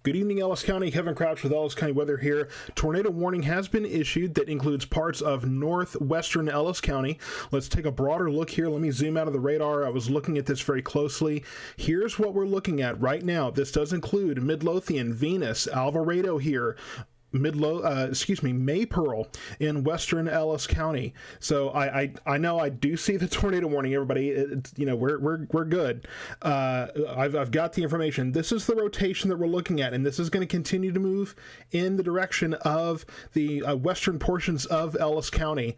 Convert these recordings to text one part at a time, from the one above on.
Good evening, Ellis County. Kevin Crouch with Ellis County Weather here. Tornado warning has been issued that includes parts of northwestern Ellis County. Let's take a broader look here. Let me zoom out of the radar. I was looking at this very closely. Here's what we're looking at right now. This does include Midlothian, Venus, Alvarado here. Maypearl in western Ellis County. So I know I do see the tornado warning, everybody. We're good. I've got the information. This is the rotation that we're looking at, and this is going to continue to move in the direction of the western portions of Ellis County.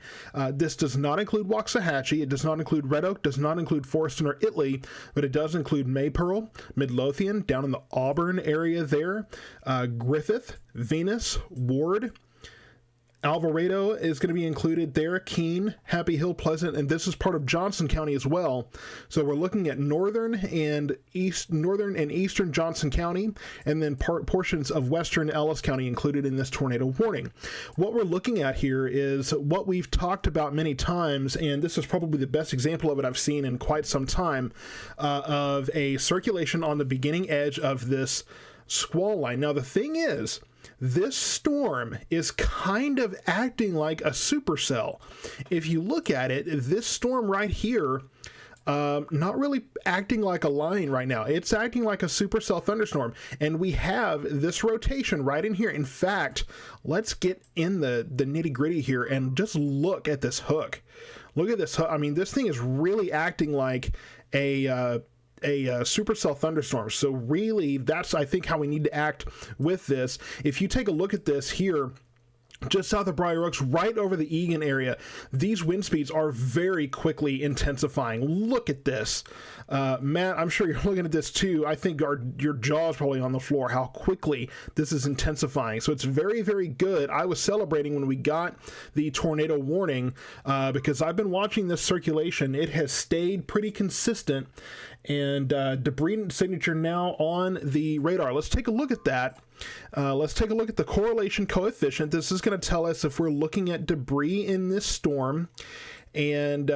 This does not include Waxahachie. It does not include Red Oak. Does not include Forreston or Italy, but it does include Maypearl, Midlothian, down in the Auburn area there, Griffith, Venus, Ward, Alvarado is going to be included there, Keene, Happy Hill, Pleasant, and this is part of Johnson County as well. So we're looking at northern and eastern Johnson County, and then portions of western Ellis County included in this tornado warning. What we're looking at here is what we've talked about many times, and this is probably the best example of it I've seen in quite some time, of a circulation on the beginning edge of this squall line. Now the thing is, this storm is kind of acting like a supercell. If you look at it, this storm right here, not really acting like a line right now. It's acting like a supercell thunderstorm. And we have this rotation right in here. In fact, let's get in the nitty gritty here and just look at this hook. Look at this hook. I mean, this thing is really acting like a supercell thunderstorm. So really, that's, I think, how we need to act with this. If you take a look at this here, just south of Briar Oaks, right over the Egan area, these wind speeds are very quickly intensifying. Look at this. Matt, I'm sure you're looking at this too. I think your jaw's probably on the floor, how quickly this is intensifying. So it's very, very good. I was celebrating when we got the tornado warning because I've been watching this circulation. It has stayed pretty consistent, and debris signature now on the radar. Let's take a look at that. Let's take a look at the correlation coefficient. This is going to tell us if we're looking at debris in this storm. And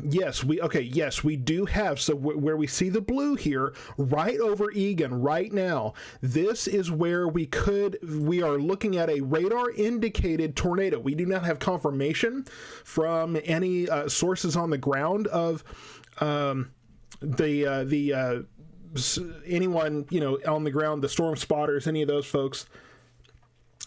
yes, we do have, so where we see the blue here, right over Egan right now, this is where we are looking at a radar indicated tornado. We do not have confirmation from any sources on the ground of anyone, on the ground, the storm spotters, any of those folks.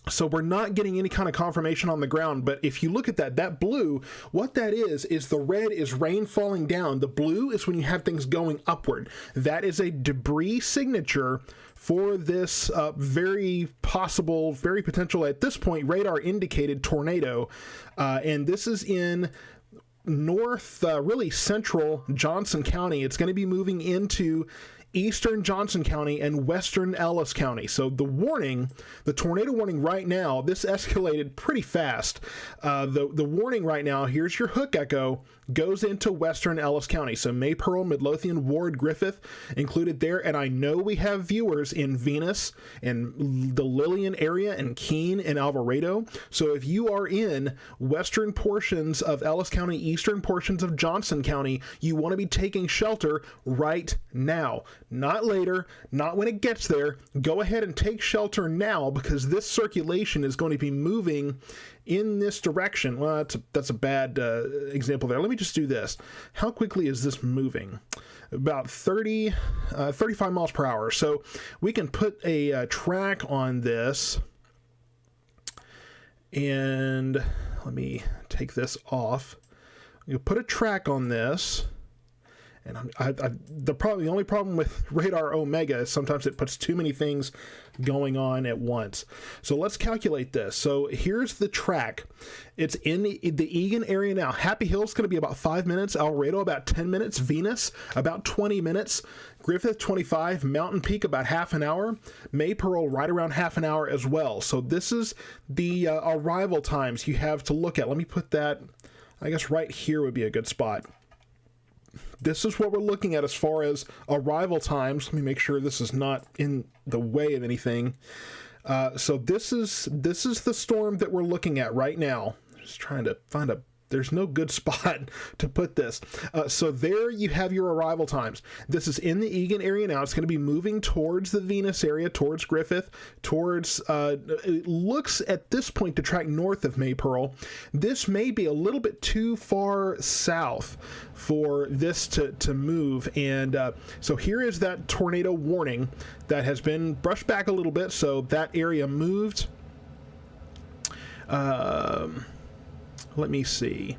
So we're not getting any kind of confirmation on the ground, but if you look at that blue, what that is the red is rain falling down. The blue is when you have things going upward. That is a debris signature for this very potential, at this point, radar indicated tornado. And this is in really central Johnson County. It's going to be moving into eastern Johnson County and western Ellis County. So the tornado warning right now, this escalated pretty fast. The warning right now, here's your hook echo, goes into western Ellis County. So Maypearl, Midlothian, Ward, Griffith included there. And I know we have viewers in Venus and the Lillian area and Keene and Alvarado. So if you are in western portions of Ellis County, eastern portions of Johnson County, you want to be taking shelter right now. Not later, not when it gets there. Go ahead and take shelter now, because this circulation is going to be moving in this direction. Well, that's a bad example there. Let me just do this. How quickly is this moving? About 35 miles per hour. So we can put a track on this. And let me take this off. You put a track on this. And the only problem with Radar Omega is sometimes it puts too many things going on at once. So let's calculate this. So here's the track. It's in the Egan area now. Happy Hill's going to be about 5 minutes. Alvarado about 10 minutes. Venus about 20 minutes. Griffith 25. Mountain Peak about half an hour. Maypearl right around half an hour as well. So this is the arrival times you have to look at. Let me put that, I guess right here would be a good spot. This is what we're looking at as far as arrival times. Let me make sure this is not in the way of anything. So this is the storm that we're looking at right now. Just trying to find a There's no good spot to put this. So there you have your arrival times. This is in the Egan area now. It's going to be moving towards the Venus area, towards Griffith, towards, it looks at this point to track north of Maypearl. This may be a little bit too far south for this to move. And so here is that tornado warning that has been brushed back a little bit. So that area moved. Let me see.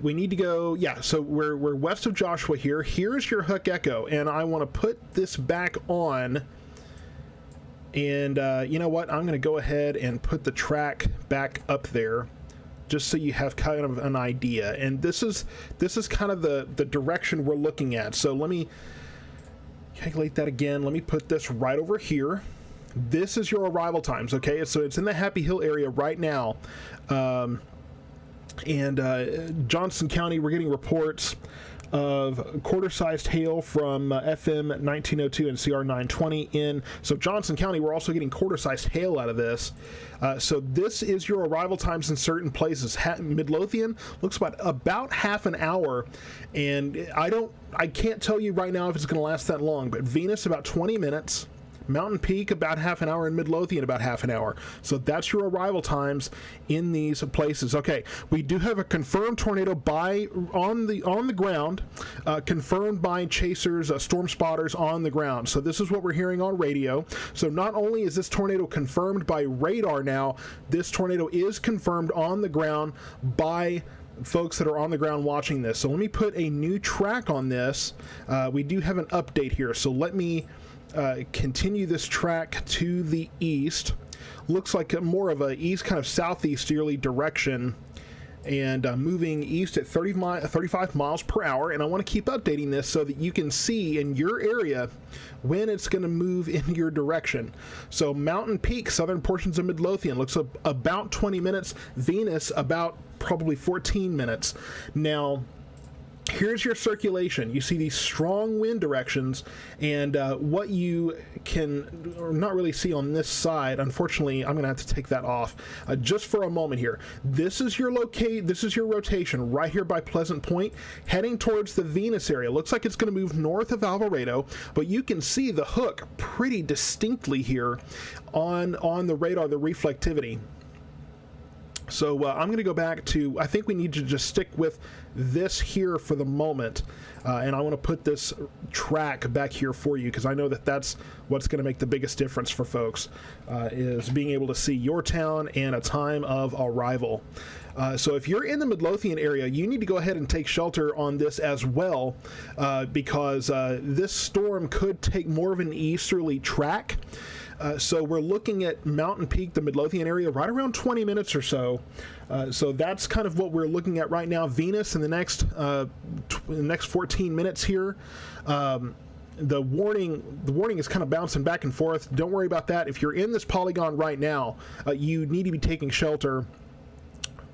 We need to go, so we're west of Joshua here. Here's your Hook Echo, and I want to put this back on. And you know what? I'm going to go ahead and put the track back up there, just so you have kind of an idea. And this is kind of the direction we're looking at. So let me calculate that again. Let me put this right over here. This is your arrival times, okay? So it's in the Happy Hill area right now. Johnson County, we're getting reports of quarter-sized hail from FM 1902 and CR 920 in. So Johnson County, we're also getting quarter-sized hail out of this. So this is your arrival times in certain places. Midlothian looks about half an hour, and I can't tell you right now if it's going to last that long, but Venus about 20 minutes. Mountain Peak about half an hour, and Midlothian about half an hour. So that's your arrival times in these places. Okay, we do have a confirmed tornado on the ground, confirmed by chasers, storm spotters on the ground. So this is what we're hearing on radio. So not only is this tornado confirmed by radar now, this tornado is confirmed on the ground by folks that are on the ground watching this. So let me put a new track on this. We do have an update here. So let me continue this track to the east. Looks like more of a east, kind of southeasterly direction, and moving east at 35 miles per hour. And I want to keep updating this so that you can see in your area when it's going to move in your direction. So Mountain Peak, southern portions of Midlothian, looks about 20 minutes. Venus about probably 14 minutes. Now, here's your circulation. You see these strong wind directions, and what you can not really see on this side, unfortunately, I'm going to have to take that off just for a moment here. This is your rotation right here by Pleasant Point, heading towards the Venus area. Looks like it's going to move north of Alvarado, but you can see the hook pretty distinctly here on the radar, the reflectivity. So I'm going to go back to, I think we need to just stick with this here for the moment. And I want to put this track back here for you, because I know that that's what's going to make the biggest difference for folks, is being able to see your town and a time of arrival. So if you're in the Midlothian area, you need to go ahead and take shelter on this as well, because this storm could take more of an easterly track. So we're looking at Mountain Peak, the Midlothian area, right around 20 minutes or so. So that's kind of what we're looking at right now. Venus in the next 14 minutes here. The warning is kind of bouncing back and forth. Don't worry about that. If you're in this polygon right now, you need to be taking shelter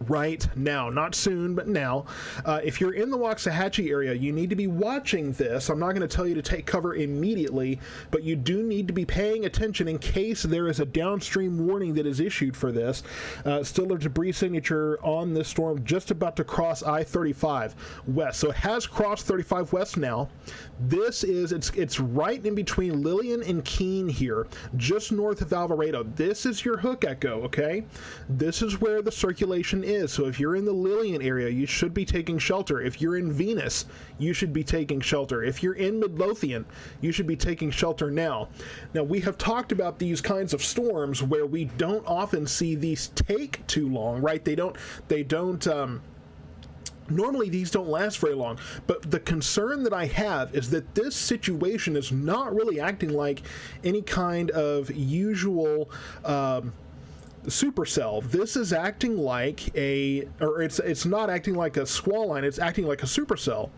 right now, not soon, but now. If you're in the Waxahachie area, you need to be watching this. I'm not going to tell you to take cover immediately, but you do need to be paying attention in case there is a downstream warning that is issued for this. Still a debris signature on this storm just about to cross I-35 west. So it has crossed 35 west now. This is, it's right in between Lillian and Keene here, just north of Alvarado. This is your Hook Echo, okay? This is where the circulation is. So if you're in the Lillian area, you should be taking shelter. If you're in Venus, you should be taking shelter. If you're in Midlothian, you should be taking shelter now. Now, we have talked about these kinds of storms where we don't often see these take too long, right? Normally, these don't last very long, but the concern that I have is that this situation is not really acting like any kind of usual supercell. This is acting like it's not acting like a squall line, it's acting like a supercell,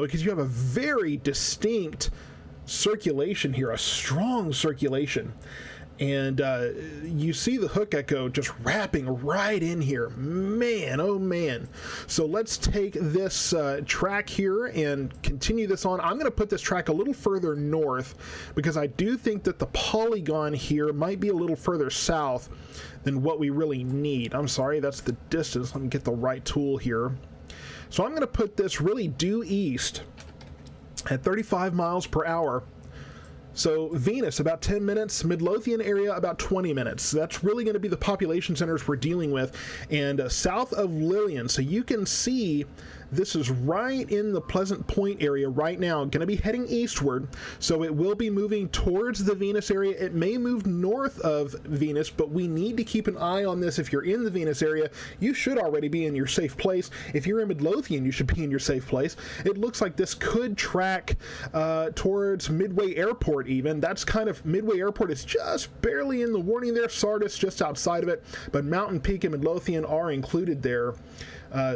because you have a very distinct circulation here, a strong circulation. And you see the hook echo just wrapping right in here. Man, oh man. So let's take this track here and continue this on. I'm going to put this track a little further north because I do think that the polygon here might be a little further south than what we really need. I'm sorry, that's the distance. Let me get the right tool here. So I'm going to put this really due east at 35 miles per hour. So Venus, about 10 minutes. Midlothian area, about 20 minutes. That's really going to be the population centers we're dealing with. And south of Lillian, so you can see this is right in the Pleasant Point area right now, going to be heading eastward. So it will be moving towards the Venus area. It may move north of Venus, but we need to keep an eye on this. If you're in the Venus area, you should already be in your safe place. If you're in Midlothian, you should be in your safe place. It looks like this could track towards Midway Airport even. That's kind of, Midway Airport is just barely in the warning there. Sardis just outside of it, but Mountain Peak and Midlothian are included there.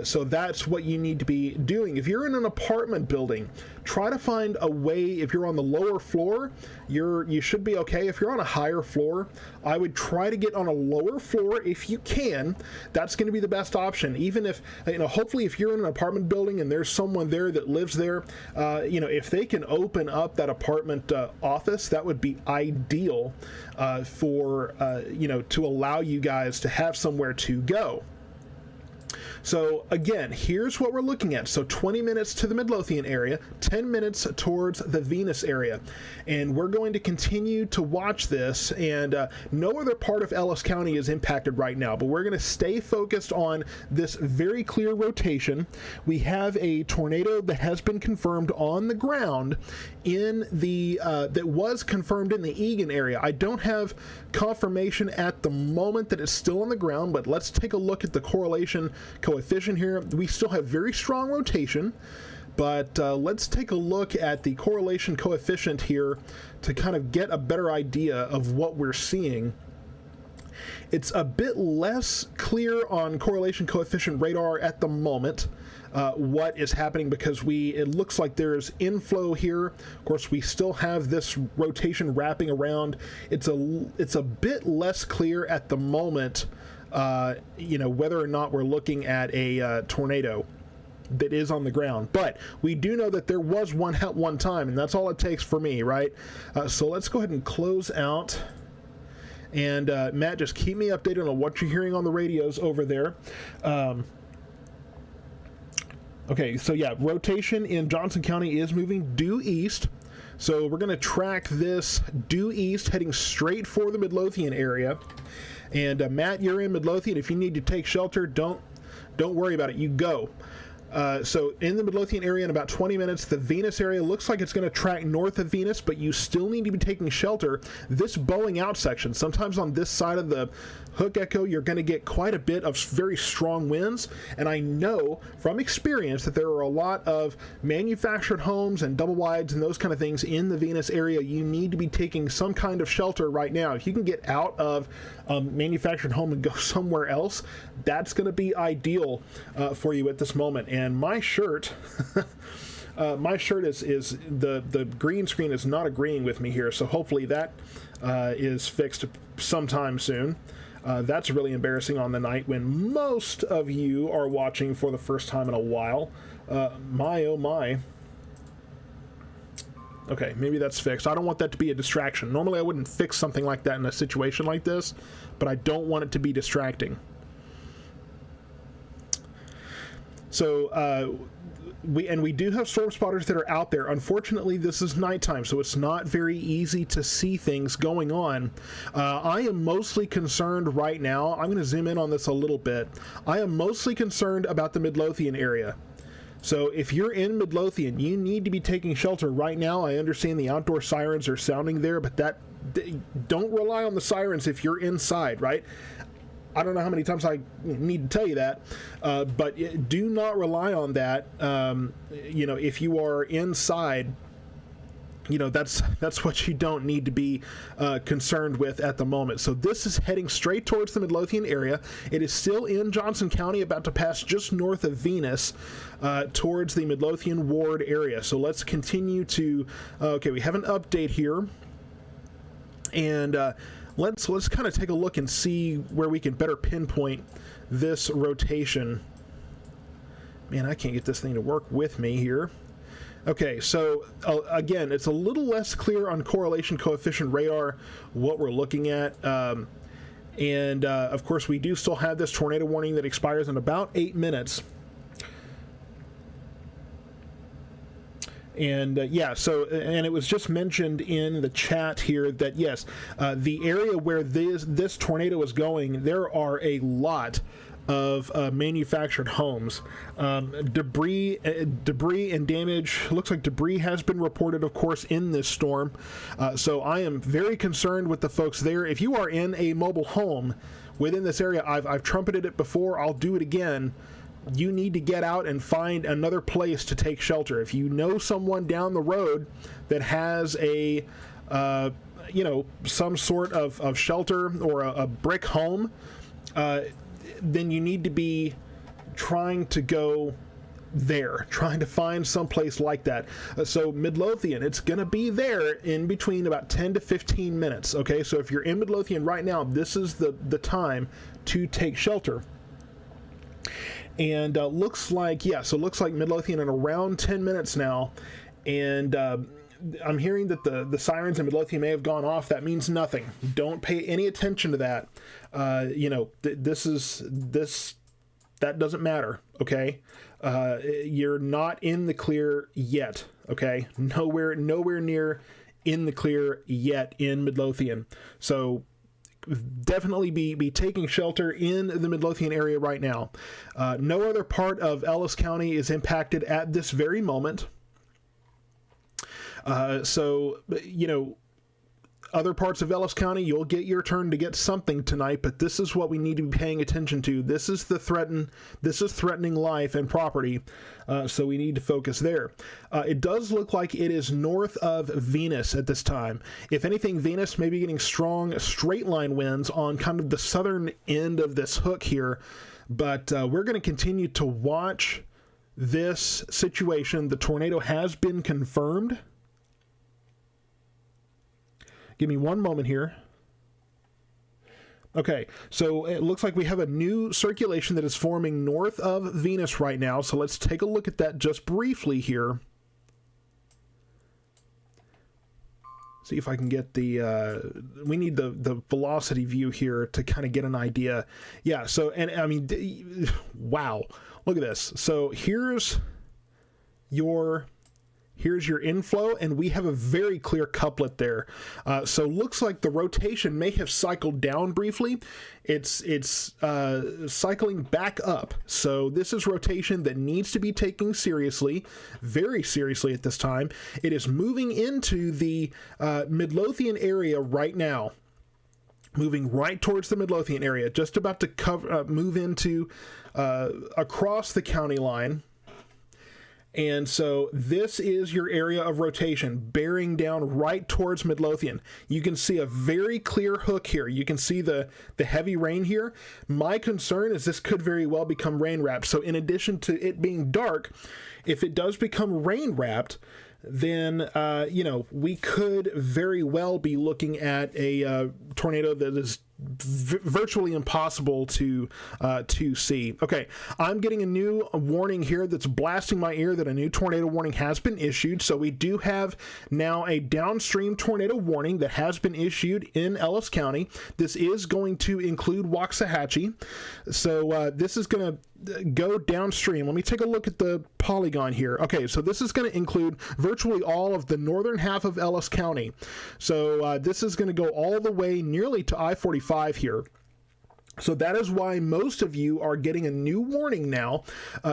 So that's what you need to be doing. If you're in an apartment building, try to find a way. If you're on the lower floor, you should be okay. If you're on a higher floor, I would try to get on a lower floor if you can. That's going to be the best option. Even if, hopefully if you're in an apartment building and there's someone there that lives there, if they can open up that apartment office, that would be ideal for, to allow you guys to have somewhere to go. So again, here's what we're looking at. So 20 minutes to the Midlothian area, 10 minutes towards the Venus area. And we're going to continue to watch this, and no other part of Ellis County is impacted right now, but we're going to stay focused on this very clear rotation. We have a tornado that has been confirmed on the ground in the, that was confirmed in the Egan area. I don't have confirmation at the moment that it's still on the ground, but let's take a look at the correlation coefficient here. We still have very strong rotation, but let's take a look at the correlation coefficient here to kind of get a better idea of what we're seeing. It's a bit less clear on correlation coefficient radar at the moment, what is happening, because it looks like there's inflow here. Of course, we still have this rotation wrapping around. It's a bit less clear at the moment, whether or not we're looking at a tornado that is on the ground. But we do know that there was one at one time, and that's all it takes for me, right? So let's go ahead and close out. And Matt, just keep me updated on what you're hearing on the radios over there. Okay, so yeah, rotation in Johnson County is moving due east. So we're going to track this due east, heading straight for the Midlothian area. And Matt, you're in Midlothian. If you need to take shelter, don't worry about it. You go. So in the Midlothian area in about 20 minutes, the Venus area looks like it's going to track north of Venus, but you still need to be taking shelter. This bowing out section, sometimes on this side of the hook echo, you're going to get quite a bit of very strong winds. And I know from experience that there are a lot of manufactured homes and double wides and those kind of things in the Venus area. You need to be taking some kind of shelter right now. If you can get out of manufactured home and go somewhere else, that's going to be ideal for you at this moment. And my shirt, is the green screen is not agreeing with me here, so hopefully that is fixed sometime soon. That's really embarrassing on the night when most of you are watching for the first time in a while. My oh my. Okay, maybe that's fixed. I don't want that to be a distraction. Normally I wouldn't fix something like that in a situation like this, but I don't want it to be distracting. So we do have storm spotters that are out there. Unfortunately, this is nighttime, so it's not very easy to see things going on. I am mostly concerned right now. I'm going to zoom in on this a little bit. I am mostly concerned about the Midlothian area. So if you're in Midlothian, you need to be taking shelter right now. I understand the outdoor sirens are sounding there, but don't rely on the sirens if you're inside, right? I don't know how many times I need to tell you that, but do not rely on that. If you are inside, that's what you don't need to be concerned with at the moment. So this is heading straight towards the Midlothian area. It is still in Johnson County, about to pass just north of Venus towards the Midlothian Ward area. So let's continue to, okay, we have an update here. And let's kind of take a look and see where we can better pinpoint this rotation. Man, I can't get this thing to work with me here. Okay, so again, it's a little less clear on correlation coefficient radar what we're looking at. And of course, we do still have this tornado warning that expires in about 8 minutes. And yeah, so, and it was just mentioned in the chat here that yes, the area where this tornado is going, there are a lot of manufactured homes. Debris and damage. Looks like debris has been reported, of course, in this storm. So I am very concerned with the folks there. If you are in a mobile home within this area, I've trumpeted it before. I'll do it again. You need to get out and find another place to take shelter. If you know someone down the road that has a, some sort of shelter or a brick home, then you need to be trying to go there, trying to find someplace like that. So Midlothian, it's going to be there in between about 10 to 15 minutes. Okay, so if you're in Midlothian right now, this is the time to take shelter. And looks like, yeah, so looks like Midlothian in around 10 minutes now. And I'm hearing that the sirens in Midlothian may have gone off. That means nothing. Don't pay any attention to that. That doesn't matter, okay? You're not in the clear yet, okay? Nowhere near in the clear yet in Midlothian. So definitely be taking shelter in the Midlothian area right now. No other part of Ellis County is impacted at this very moment. So, other parts of Ellis County, you'll get your turn to get something tonight, but this is what we need to be paying attention to. This is threatening life and property, so we need to focus there. It does look like it is north of Venus at this time. If anything, Venus may be getting strong straight line winds on kind of the southern end of this hook here, but we're going to continue to watch this situation. The tornado has been confirmed. Give me one moment here. Okay, so it looks like we have a new circulation that is forming north of Venus right now. So let's take a look at that just briefly here. See if I can get we need the velocity view here to kind of get an idea. Yeah, so, and I mean, wow, look at this. So here's your inflow, and we have a very clear couplet there. So looks like the rotation may have cycled down briefly. It's cycling back up. So this is rotation that needs to be taken seriously, very seriously at this time. It is moving into the Midlothian area right now. Moving right towards the Midlothian area, just about to move into across the county line. And so this is your area of rotation, bearing down right towards Midlothian. You can see a very clear hook here. You can see the heavy rain here. My concern is this could very well become rain wrapped. So in addition to it being dark, if it does become rain wrapped, then we could very well be looking at a tornado that is virtually impossible to see. Okay, I'm getting a new warning here that's blasting my ear that a new tornado warning has been issued. So we do have now a downstream tornado warning that has been issued in Ellis County. This is going to include Waxahachie. So this is going to go downstream. Let me take a look at the polygon here. Okay, so this is going to include virtually all of the northern half of Ellis County. So this is going to go all the way nearly to I-45 here. So that is why most of you are getting a new warning now.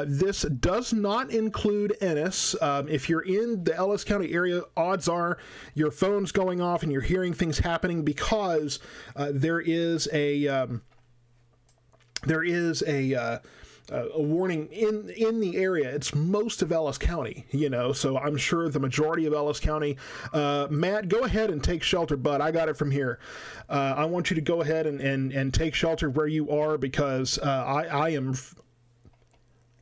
This does not include Ennis. If you're in the Ellis County area, odds are your phone's going off and you're hearing things happening because there is a warning in the area. It's most of Ellis County, so I'm sure the majority of Ellis County. Matt, go ahead and take shelter, bud. I got it from here. I want you to go ahead and take shelter where you are because I'm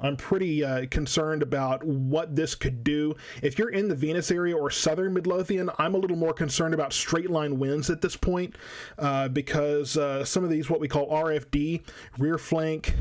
I'm pretty concerned about what this could do. If you're in the Venus area or southern Midlothian, I'm a little more concerned about straight line winds at this point, because some of these, what we call RFD, rear flank,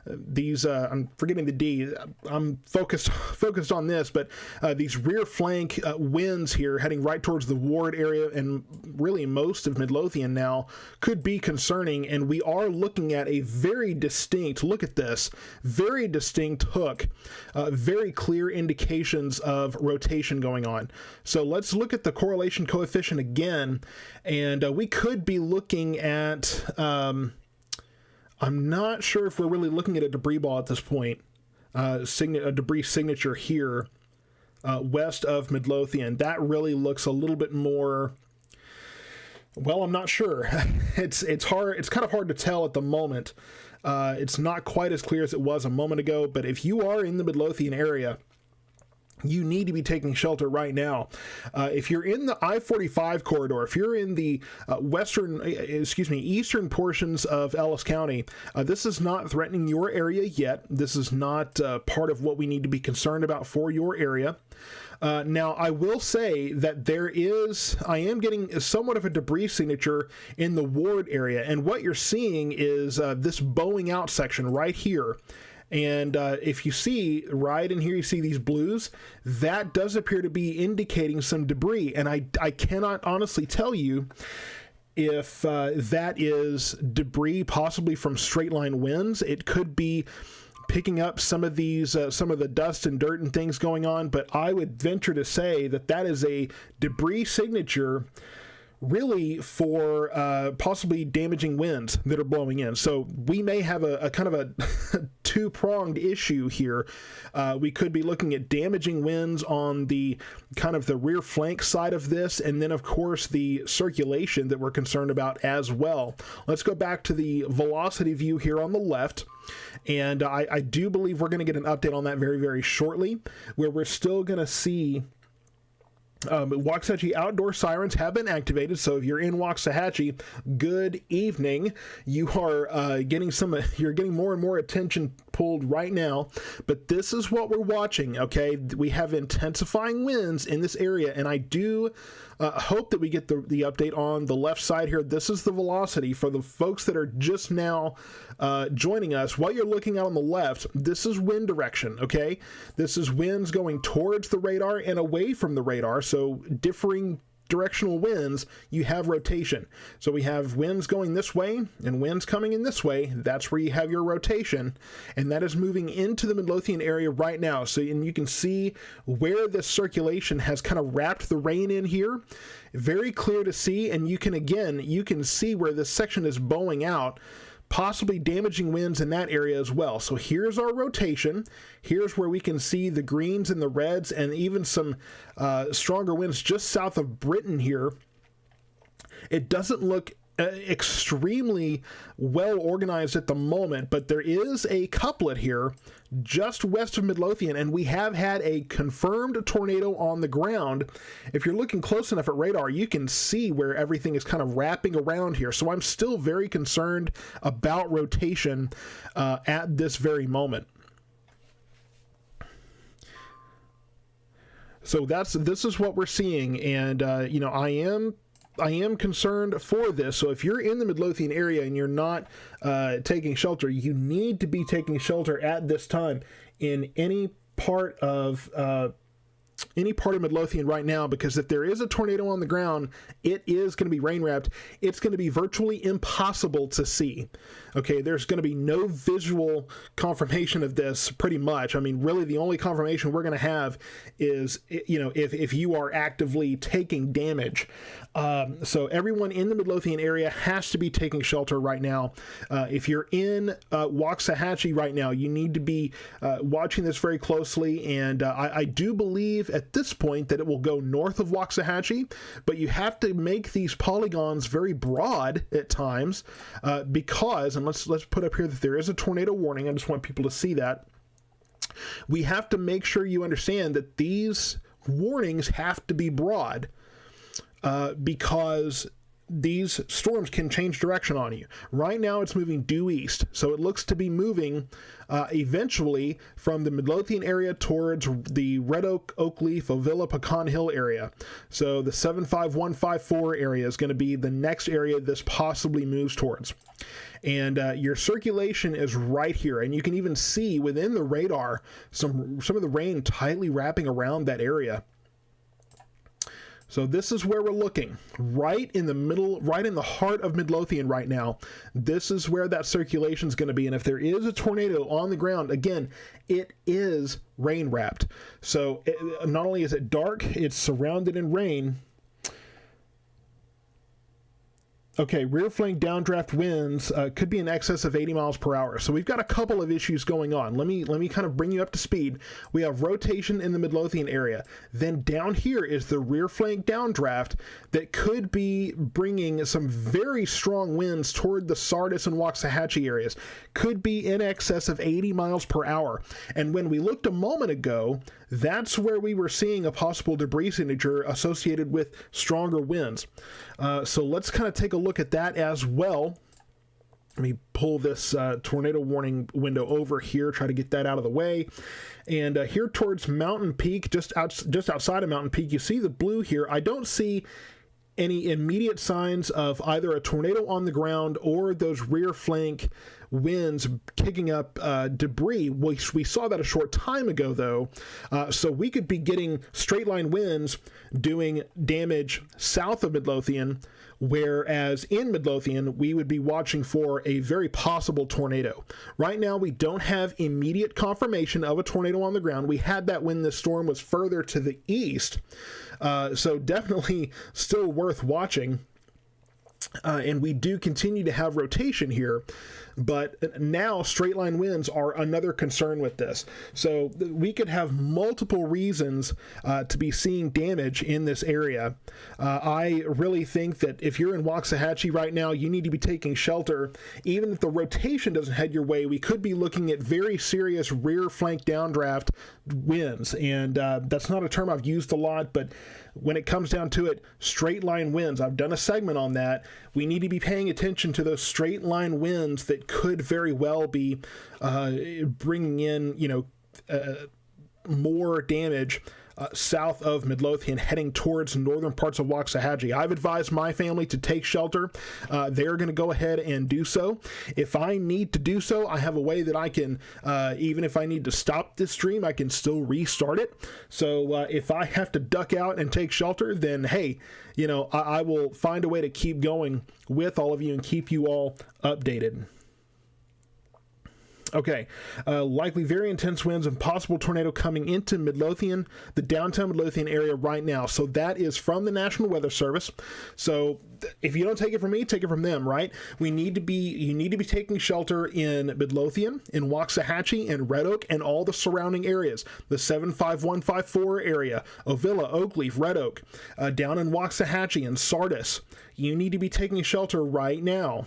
these I'm forgetting the D. I'm focused on this, but these rear flank winds here heading right towards the Ward area and really most of Midlothian now could be concerning, and we are looking at a very distinct, look at this, very distinct hook, very clear indications of rotation going on. So let's look at the correlation coefficient again, and we could be looking at I'm not sure if we're really looking at a debris ball at this point. A debris signature here west of Midlothian. That really looks a little bit more, well, I'm not sure. It's hard. It's kind of hard to tell at the moment. It's not quite as clear as it was a moment ago, but if you are in the Midlothian area, you need to be taking shelter right now. If you're in the I-45 corridor, if you're in the eastern portions of Ellis County, this is not threatening your area yet. This is not part of what we need to be concerned about for your area. Now, I will say that I am getting somewhat of a debris signature in the Ward area, and what you're seeing is this bowing out section right here. And if you see right in here, you see these blues, that does appear to be indicating some debris. And I cannot honestly tell you if that is debris possibly from straight line winds. It could be picking up some of these, some of the dust and dirt and things going on. But I would venture to say that that is a debris signature really for possibly damaging winds that are blowing in. So we may have a kind of a two-pronged issue here. We could be looking at damaging winds on the kind of the rear flank side of this, and then of course the circulation that we're concerned about as well. Let's go back to the velocity view here on the left. And I do believe we're going to get an update on that very, very shortly, where we're still going to see Waxahachie outdoor sirens have been activated. So if you're in Waxahachie, good evening. You are you're getting more and more attention pulled right now, but this is what we're watching. Okay, we have intensifying winds in this area, and I do hope that we get the update on the left side here. This is the velocity for the folks that are just now joining us. What you're looking at on the left, this is wind direction. Okay, this is winds going towards the radar and away from the radar. So differing directional winds, you have rotation. So we have winds going this way and winds coming in this way. That's where you have your rotation, and that is moving into the Midlothian area right now. So, and you can see where this circulation has kind of wrapped the rain in here. Very clear to see, and you can see where this section is bowing out, possibly damaging winds in that area as well. So here's our rotation. Here's where we can see the greens and the reds and even some stronger winds just south of Britain here. It doesn't look extremely well organized at the moment, but there is a couplet here just west of Midlothian, and we have had a confirmed tornado on the ground. If you're looking close enough at radar, you can see where everything is kind of wrapping around here. So I'm still very concerned about rotation at this very moment. So this is what we're seeing, and I am concerned for this. So if you're in the Midlothian area and you're not taking shelter, you need to be taking shelter at this time in any part of Midlothian right now, because if there is a tornado on the ground, it is going to be rain wrapped. It's going to be virtually impossible to see. Okay, there's going to be no visual confirmation of this pretty much. I mean, really the only confirmation we're going to have is, if you are actively taking damage. So everyone in the Midlothian area has to be taking shelter right now. If you're in Waxahachie right now, you need to be watching this very closely, and I do believe at this point that it will go north of Waxahachie, but you have to make these polygons very broad at times because, and let's put up here that there is a tornado warning. I just want people to see that. We have to make sure you understand that these warnings have to be broad because these storms can change direction on you. Right now it's moving due east, so it looks to be moving eventually from the Midlothian area towards the Red Oak, Oakleaf, Ovilla, Pecan Hill area. So the 75154 area is going to be the next area this possibly moves towards. And your circulation is right here, and you can even see within the radar some of the rain tightly wrapping around that area. So this is where we're looking, right in the middle, right in the heart of Midlothian right now. This is where that circulation is going to be. And if there is a tornado on the ground, again, it is rain wrapped. So not only is it dark, it's surrounded in rain. Okay, rear flank downdraft winds could be in excess of 80 miles per hour. So we've got a couple of issues going on. Let me kind of bring you up to speed. We have rotation in the Midlothian area. Then down here is the rear flank downdraft that could be bringing some very strong winds toward the Sardis and Waxahachie areas. Could be in excess of 80 miles per hour. And when we looked a moment ago, that's where we were seeing a possible debris signature associated with stronger winds. So let's kind of take a look at that as well. Let me pull this tornado warning window over here, try to get that out of the way. And here towards Mountain Peak, just outside of Mountain Peak, you see the blue here. I don't see any immediate signs of either a tornado on the ground or those rear flank winds kicking up debris. We saw that a short time ago, though, so we could be getting straight line winds doing damage south of Midlothian, whereas in Midlothian we would be watching for a very possible tornado. Right now we don't have immediate confirmation of a tornado on the ground. We had that when the storm was further to the east, so definitely still worth watching. And we do continue to have rotation here, but now straight line winds are another concern with this. So we could have multiple reasons to be seeing damage in this area. I really think that if you're in Waxahachie right now, you need to be taking shelter. Even if the rotation doesn't head your way, we could be looking at very serious rear flank downdraft winds. And that's not a term I've used a lot, but when it comes down to it, straight line winds, I've done a segment on that. We need to be paying attention to those straight line winds that could very well be bringing in, more damage south of Midlothian, heading towards northern parts of Waxahachie. I've advised my family to take shelter. They're going to go ahead and do so. If I need to do so, I have a way that I can, even if I need to stop this stream, I can still restart it. So if I have to duck out and take shelter, then hey, I will find a way to keep going with all of you and keep you all updated. Okay, likely very intense winds and possible tornado coming into Midlothian, the downtown Midlothian area right now. So that is from the National Weather Service. So if you don't take it from me, take it from them, right? You need to be taking shelter in Midlothian, in Waxahachie, in Red Oak, and all the surrounding areas. The 75154 area, Ovilla, Oakleaf, Red Oak, down in Waxahachie and Sardis. You need to be taking shelter right now.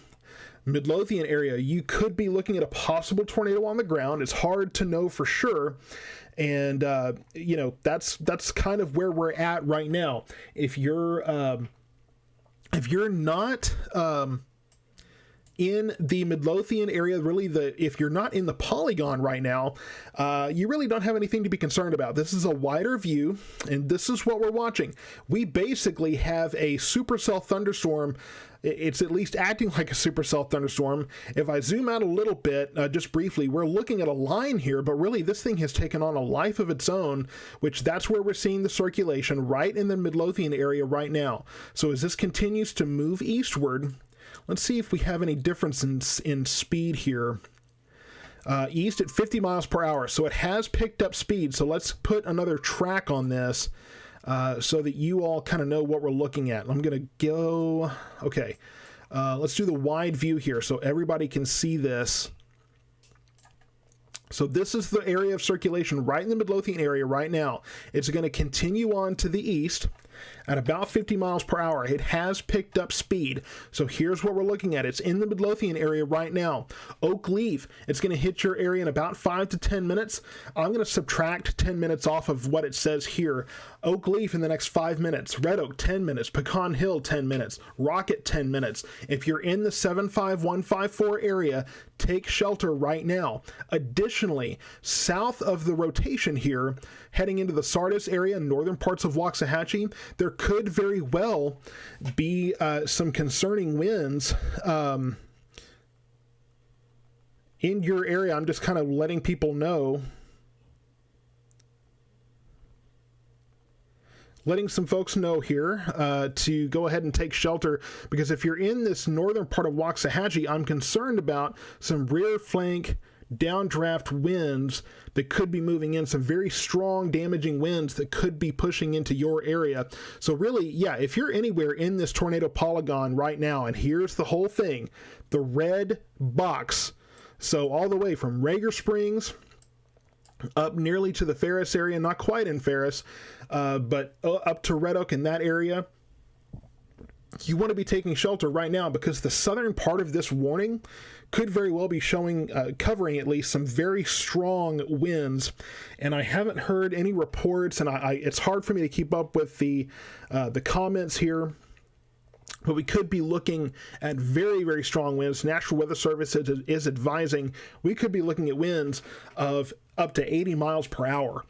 Midlothian area, you could be looking at a possible tornado on the ground. It's hard to know for sure, and that's kind of where we're at right now. If you're not in the Midlothian area, if you're not in the polygon right now, you really don't have anything to be concerned about. This is a wider view, and this is what we're watching. We basically have a supercell thunderstorm. It's at least acting like a supercell thunderstorm. If I zoom out a little bit, just briefly, we're looking at a line here, but really this thing has taken on a life of its own, which that's where we're seeing the circulation right in the Midlothian area right now. So as this continues to move eastward, let's see if we have any difference in speed here. East at 50 miles per hour, so it has picked up speed. So let's put another track on this so that you all kind of know what we're looking at. I'm going to go, okay, let's do the wide view here so everybody can see this. So this is the area of circulation right in the Midlothian area right now. It's going to continue on to the east. at about 50 miles per hour. It has picked up speed. So here's what we're looking at. It's in the Midlothian area right now. Oak Leaf, it's going to hit your area in about 5 to 10 minutes. I'm going to subtract 10 minutes off of what it says here. Oak Leaf in the next 5 minutes. Red Oak, 10 minutes. Pecan Hill, 10 minutes. Rocket, 10 minutes. If you're in the 75154 area, take shelter right now. Additionally, south of the rotation here, heading into the Sardis area, northern parts of Waxahachie, there could very well be some concerning winds in your area. I'm just kind of letting people know, letting some folks know here to go ahead and take shelter, because if you're in this northern part of Waxahachie, I'm concerned about some rear flank downdraft winds that could be moving in, some very strong damaging winds that could be pushing into your area. So really, yeah, if you're anywhere in this tornado polygon right now, and here's the whole thing, the red box, so all the way from Rager Springs up nearly to the Ferris area, not quite in Ferris, but up to Red Oak in that area, you want to be taking shelter right now, because the southern part of this warning could very well be showing, covering at least some very strong winds. And I haven't heard any reports, and it's hard for me to keep up with the comments here, but we could be looking at very, very strong winds. National Weather Service is advising we could be looking at winds of up to 80 miles per hour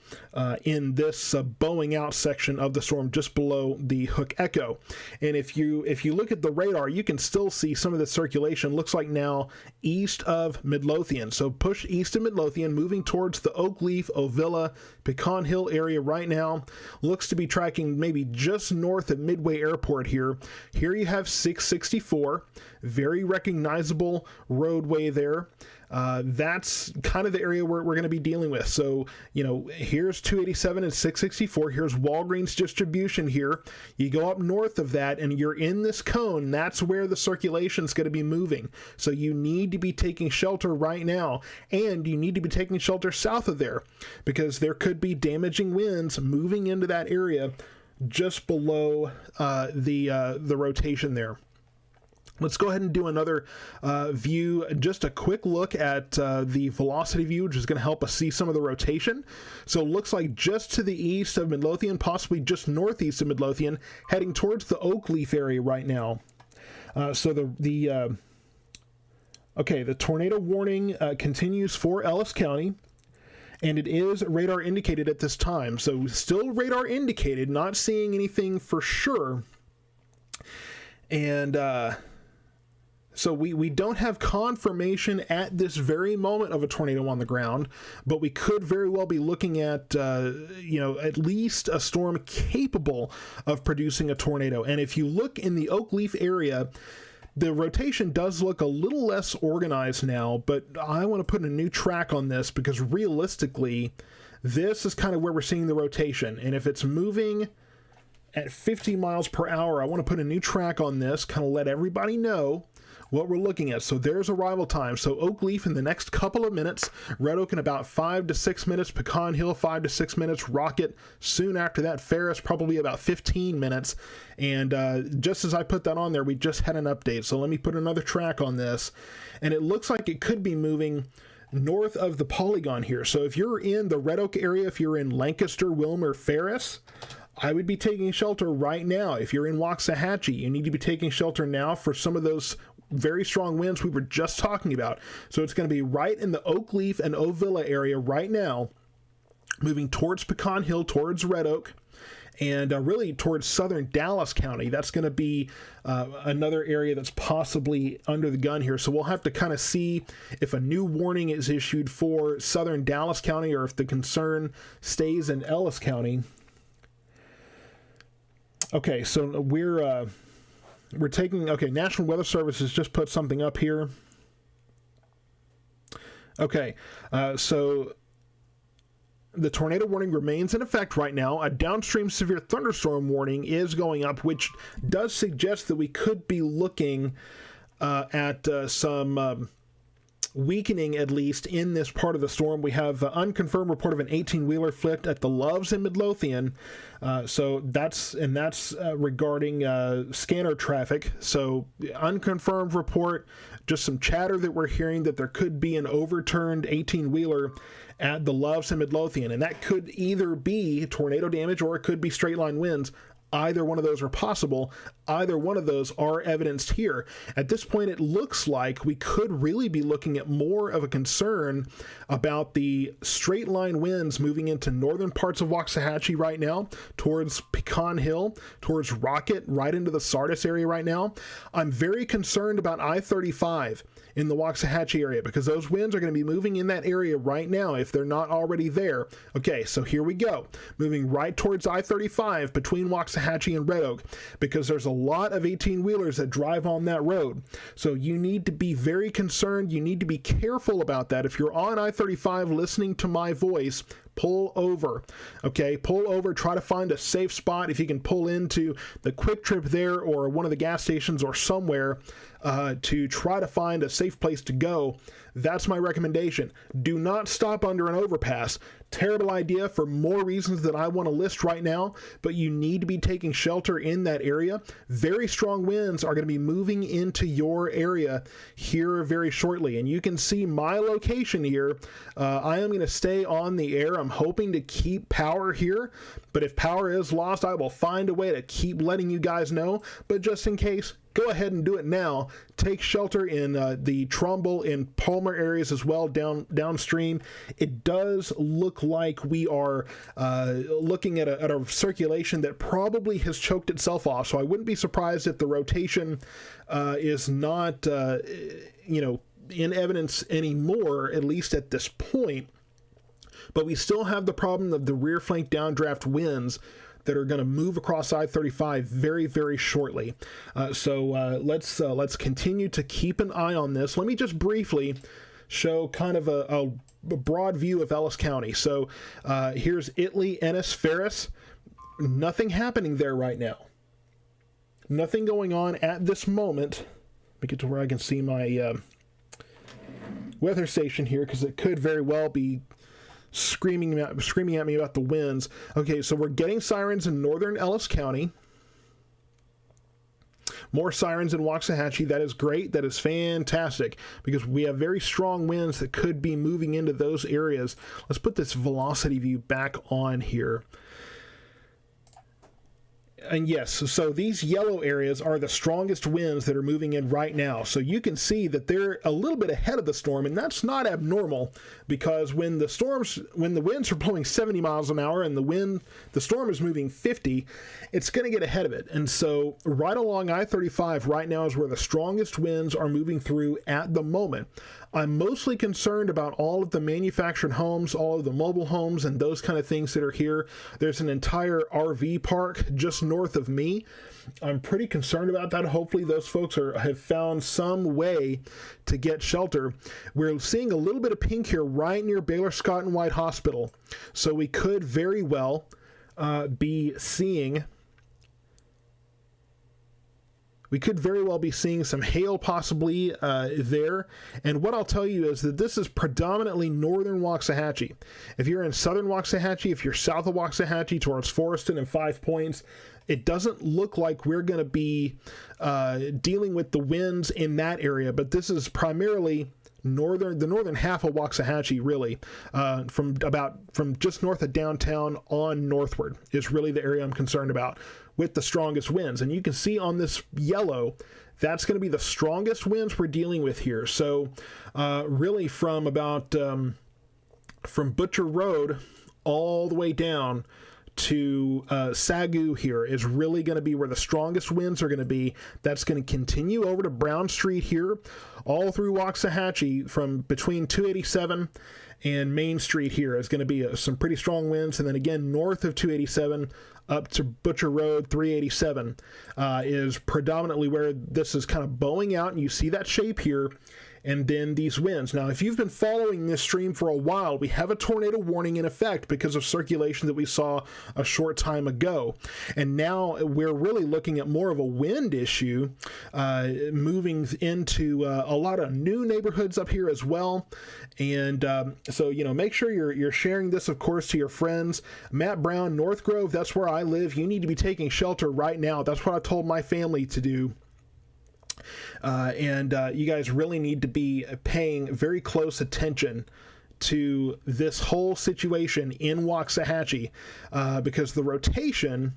in this bowing out section of the storm just below the Hook Echo. And if you look at the radar, you can still see some of the circulation. Looks like now east of Midlothian. So push east of Midlothian, moving towards the Oak Leaf, Ovilla, Pecan Hill area right now. Looks to be tracking maybe just north of Midway Airport here. Here you have 664, very recognizable roadway there. That's kind of the area we're going to be dealing with. So, you know, here's 287 and 664. Here's Walgreens distribution here. You go up north of that and you're in this cone. That's where the circulation is going to be moving. So you need to be taking shelter right now, and you need to be taking shelter south of there, because there could be damaging winds moving into that area just below the rotation there. Let's go ahead and do another view, just a quick look at the velocity view, which is going to help us see some of the rotation. So it looks like just to the east of Midlothian, possibly just northeast of Midlothian, heading towards the Oak Leaf area right now. So the tornado warning continues for Ellis County, and it is radar indicated at this time. So still radar indicated, not seeing anything for sure. And so we don't have confirmation at this very moment of a tornado on the ground, but we could very well be looking at, at least a storm capable of producing a tornado. And if you look in the Oak Leaf area, the rotation does look a little less organized now, but I want to put a new track on this, because realistically, this is kind of where we're seeing the rotation. And if it's moving at 50 miles per hour, I want to put a new track on this, kind of let everybody know what we're looking at. So there's arrival time. So Oak Leaf in the next couple of minutes, Red Oak in about 5 to 6 minutes, Pecan Hill 5 to 6 minutes, Rocket soon after that, Ferris probably about 15 minutes. And just as I put that on there, we just had an update. So let me put another track on this. And it looks like it could be moving north of the polygon here. So if you're in the Red Oak area, if you're in Lancaster, Wilmer, Ferris, I would be taking shelter right now. If you're in Waxahachie, you need to be taking shelter now for some of those very strong winds we were just talking about. So it's going to be right in the Oak Leaf and Ovilla area right now, moving towards Pecan Hill, towards Red Oak, and really towards southern Dallas County. That's going to be another area that's possibly under the gun here. So we'll have to kind of see if a new warning is issued for southern Dallas County, or if the concern stays in Ellis County. Okay, so we're taking, National Weather Service has just put something up here. Okay, so the tornado warning remains in effect right now. A downstream severe thunderstorm warning is going up, which does suggest that we could be looking at some weakening, at least in this part of the storm. We have unconfirmed report of an 18-wheeler flipped at the Loves in Midlothian. So that's regarding scanner traffic. So unconfirmed report, just some chatter that we're hearing that there could be an overturned 18-wheeler at the Loves in Midlothian, and that could either be tornado damage or it could be straight line winds. Either one of those are possible. Either one of those are evidenced here. At this point, it looks like we could really be looking at more of a concern about the straight line winds moving into northern parts of Waxahachie right now, towards Pecan Hill, towards Rocket, right into the Sardis area right now. I'm very concerned about I-35 in the Waxahachie area, because those winds are going to be moving in that area right now if they're not already there. Okay, so here we go. Moving right towards I-35 between Waxahachie and Red Oak, because there's a lot of 18-wheelers that drive on that road. So you need to be very concerned. You need to be careful about that. If you're on I-35 listening to my voice, pull over. Okay, pull over, try to find a safe spot. If you can pull into the Quick Trip there or one of the gas stations or somewhere to try to find a safe place to go, that's my recommendation. Do not stop under an overpass. Terrible idea for more reasons that I want to list right now, but you need to be taking shelter in that area. Very strong winds are going to be moving into your area here very shortly, and you can see my location here. I am going to stay on the air. I'm hoping to keep power here, but if power is lost, I will find a way to keep letting you guys know. But just in case, go ahead and do it now. Take shelter in the Trumbull and Palmer areas as well, downstream. It does look like we are looking at a circulation that probably has choked itself off. So I wouldn't be surprised if the rotation is not, in evidence anymore, at least at this point. But we still have the problem of the rear flank downdraft winds that are going to move across I-35 very, very shortly. So let's continue to keep an eye on this. Let me just briefly show kind of a broad view of Ellis County. So here's Italy, Ennis, Ferris. Nothing happening there right now. Nothing going on at this moment. Let me get to where I can see my weather station here, because it could very well be screaming at me about the winds. Okay, so we're getting sirens in northern Ellis County. More sirens in Waxahachie. That is great. That is fantastic, because we have very strong winds that could be moving into those areas. Let's put this velocity view back on here. And yes, so these yellow areas are the strongest winds that are moving in right now. So you can see that they're a little bit ahead of the storm, and that's not abnormal, because when the winds are blowing 70 miles an hour and the storm is moving 50, it's going to get ahead of it. And so right along I-35 right now is where the strongest winds are moving through at the moment. I'm mostly concerned about all of the manufactured homes, all of the mobile homes, and those kind of things that are here. There's an entire RV park just north of me. I'm pretty concerned about that. Hopefully those folks have found some way to get shelter. We're seeing a little bit of pink here right near Baylor Scott and White Hospital. So we could very well be seeing some hail possibly there. And what I'll tell you is that this is predominantly northern Waxahachie. If you're in southern Waxahachie, if you're south of Waxahachie towards Forreston and Five Points, it doesn't look like we're going to be dealing with the winds in that area. But this is primarily the northern half of Waxahachie, really, from just north of downtown on northward is really the area I'm concerned about with the strongest winds. And you can see on this yellow, that's going to be the strongest winds we're dealing with here. So really from about from Butcher Road all the way down to Sagu here is really going to be where the strongest winds are going to be. That's going to continue over to Brown Street here, all through Waxahachie from between 287 and Main Street here is going to be some pretty strong winds. And then again, north of 287 up to Butcher Road, 387 is predominantly where this is kind of bowing out. And you see that shape here. and then these winds. Now, if you've been following this stream for a while, we have a tornado warning in effect because of circulation that we saw a short time ago. And now we're really looking at more of a wind issue, moving into a lot of new neighborhoods up here as well. And so, make sure you're sharing this, of course, to your friends. Matt Brown, North Grove, that's where I live. You need to be taking shelter right now. That's what I told my family to do. And you guys really need to be paying very close attention to this whole situation in Waxahachie, because the rotation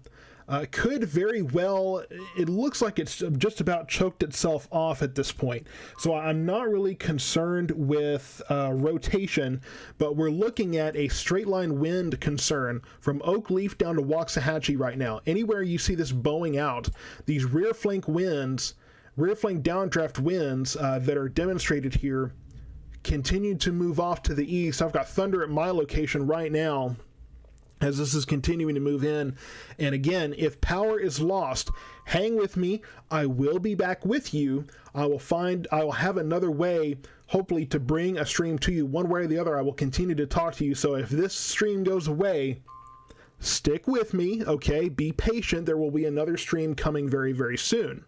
could very well, it looks like it's just about choked itself off at this point. So I'm not really concerned with rotation, but we're looking at a straight line wind concern from Oakleaf down to Waxahachie right now. Anywhere you see this bowing out, these rear flank downdraft winds that are demonstrated here continue to move off to the east. I've got thunder at my location right now as this is continuing to move in. And again, if power is lost, hang with me. I will be back with you. I will have another way, hopefully, to bring a stream to you. One way or the other, I will continue to talk to you. So if this stream goes away, stick with me, okay? Be patient. There will be another stream coming very, very soon.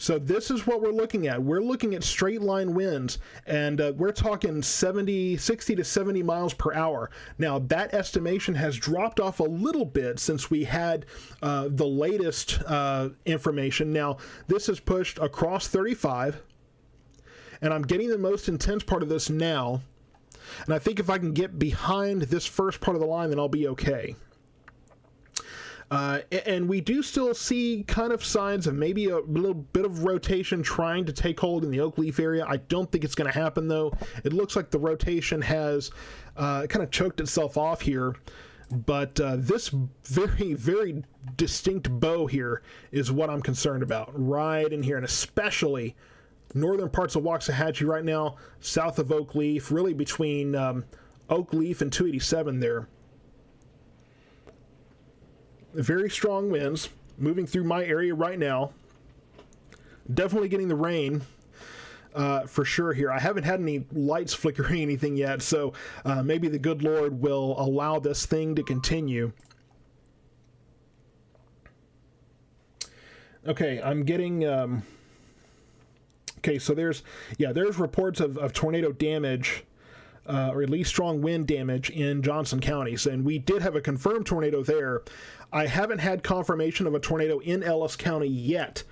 So this is what we're looking at. We're looking at straight line winds, and we're talking 60 to 70 miles per hour. Now, that estimation has dropped off a little bit since we had the latest information. Now, this is pushed across 35, and I'm getting the most intense part of this now. And I think if I can get behind this first part of the line, then I'll be okay. And we do still see kind of signs of maybe a little bit of rotation trying to take hold in the Oakleaf area. I don't think it's going to happen, though. It looks like the rotation has kind of choked itself off here. But this very, very distinct bow here is what I'm concerned about right in here, and especially northern parts of Waxahachie right now, south of Oakleaf, really between Oakleaf and 287 there. Very strong winds moving through my area right now. Definitely getting the rain for sure here. I haven't had any lights flickering anything yet, so maybe the good Lord will allow this thing to continue. Okay, I'm getting... okay, so there's reports of tornado damage, or at least strong wind damage in Johnson counties, and we did have a confirmed tornado there. I haven't had confirmation of a tornado in Ellis County yet,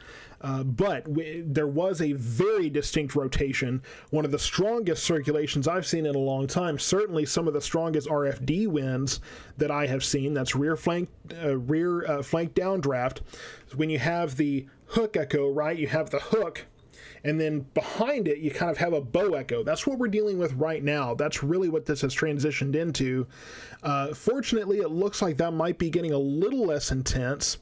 but there was a very distinct rotation, one of the strongest circulations I've seen in a long time, certainly some of the strongest RFD winds that I have seen. That's rear flank downdraft. When you have the hook echo, right, you have the hook, and then behind it, you kind of have a bow echo. That's what we're dealing with right now. That's really what this has transitioned into. Fortunately, it looks like that might be getting a little less intense.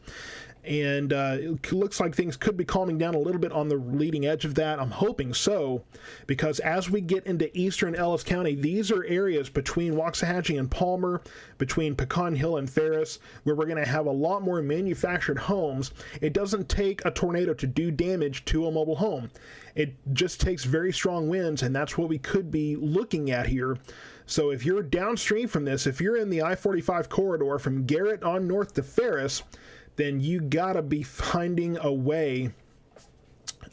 And it looks like things could be calming down a little bit on the leading edge of that. I'm hoping so, because as we get into eastern Ellis County, these are areas between Waxahachie and Palmer, between Pecan Hill and Ferris, where we're going to have a lot more manufactured homes. It doesn't take a tornado to do damage to a mobile home. It just takes very strong winds, and that's what we could be looking at here. So if you're downstream from this, if you're in the I-45 corridor from Garrett on north to Ferris, then you gotta be finding a way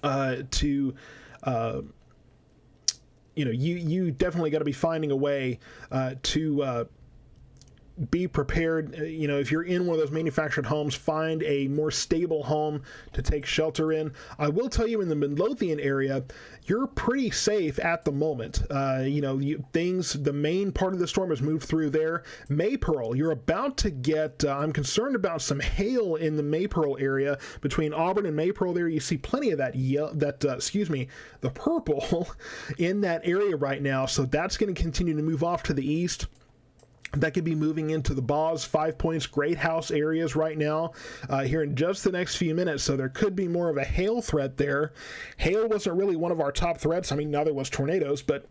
to you definitely got to be finding a way to be prepared. If you're in one of those manufactured homes, find a more stable home to take shelter in. I will tell you, in the Midlothian area, you're pretty safe at the moment. The main part of the storm has moved through there. Maypearl, you're about to get, I'm concerned about some hail in the Maypearl area. Between Auburn and Maypearl there, you see plenty of the purple in that area right now. So that's going to continue to move off to the east. That could be moving into the Boz, 5 Points, Great House areas right now here in just the next few minutes. So there could be more of a hail threat there. Hail wasn't really one of our top threats. I mean, now there was tornadoes, but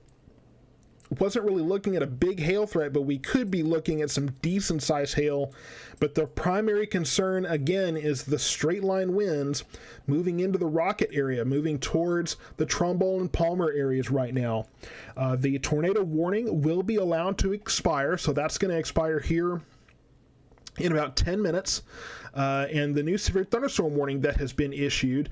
wasn't really looking at a big hail threat, but we could be looking at some decent sized hail. But the primary concern again is the straight line winds moving into the Rocket area, moving towards the Trumbull and Palmer areas right now. The tornado warning will be allowed to expire, so that's going to expire here in about 10 minutes. And the new severe thunderstorm warning that has been issued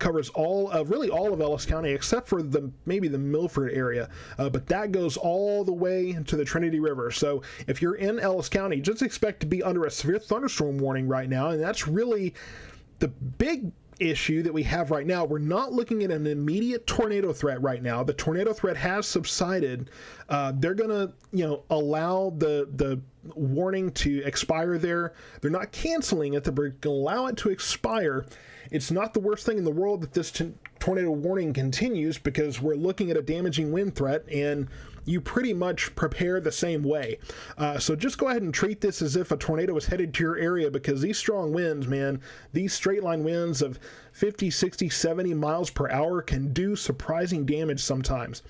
covers really all of Ellis County except for maybe the Milford area, but that goes all the way to the Trinity River. So if you're in Ellis County, just expect to be under a severe thunderstorm warning right now, and that's really the big issue that we have right now. We're not looking at an immediate tornado threat right now. The tornado threat has subsided. They're gonna, allow the warning to expire there. They're not canceling it. They're gonna allow it to expire. It's not the worst thing in the world that this tornado warning continues, because we're looking at a damaging wind threat, and you pretty much prepare the same way. So just go ahead and treat this as if a tornado is headed to your area, because these strong winds, man, these straight line winds of 50, 60, 70 miles per hour can do surprising damage sometimes.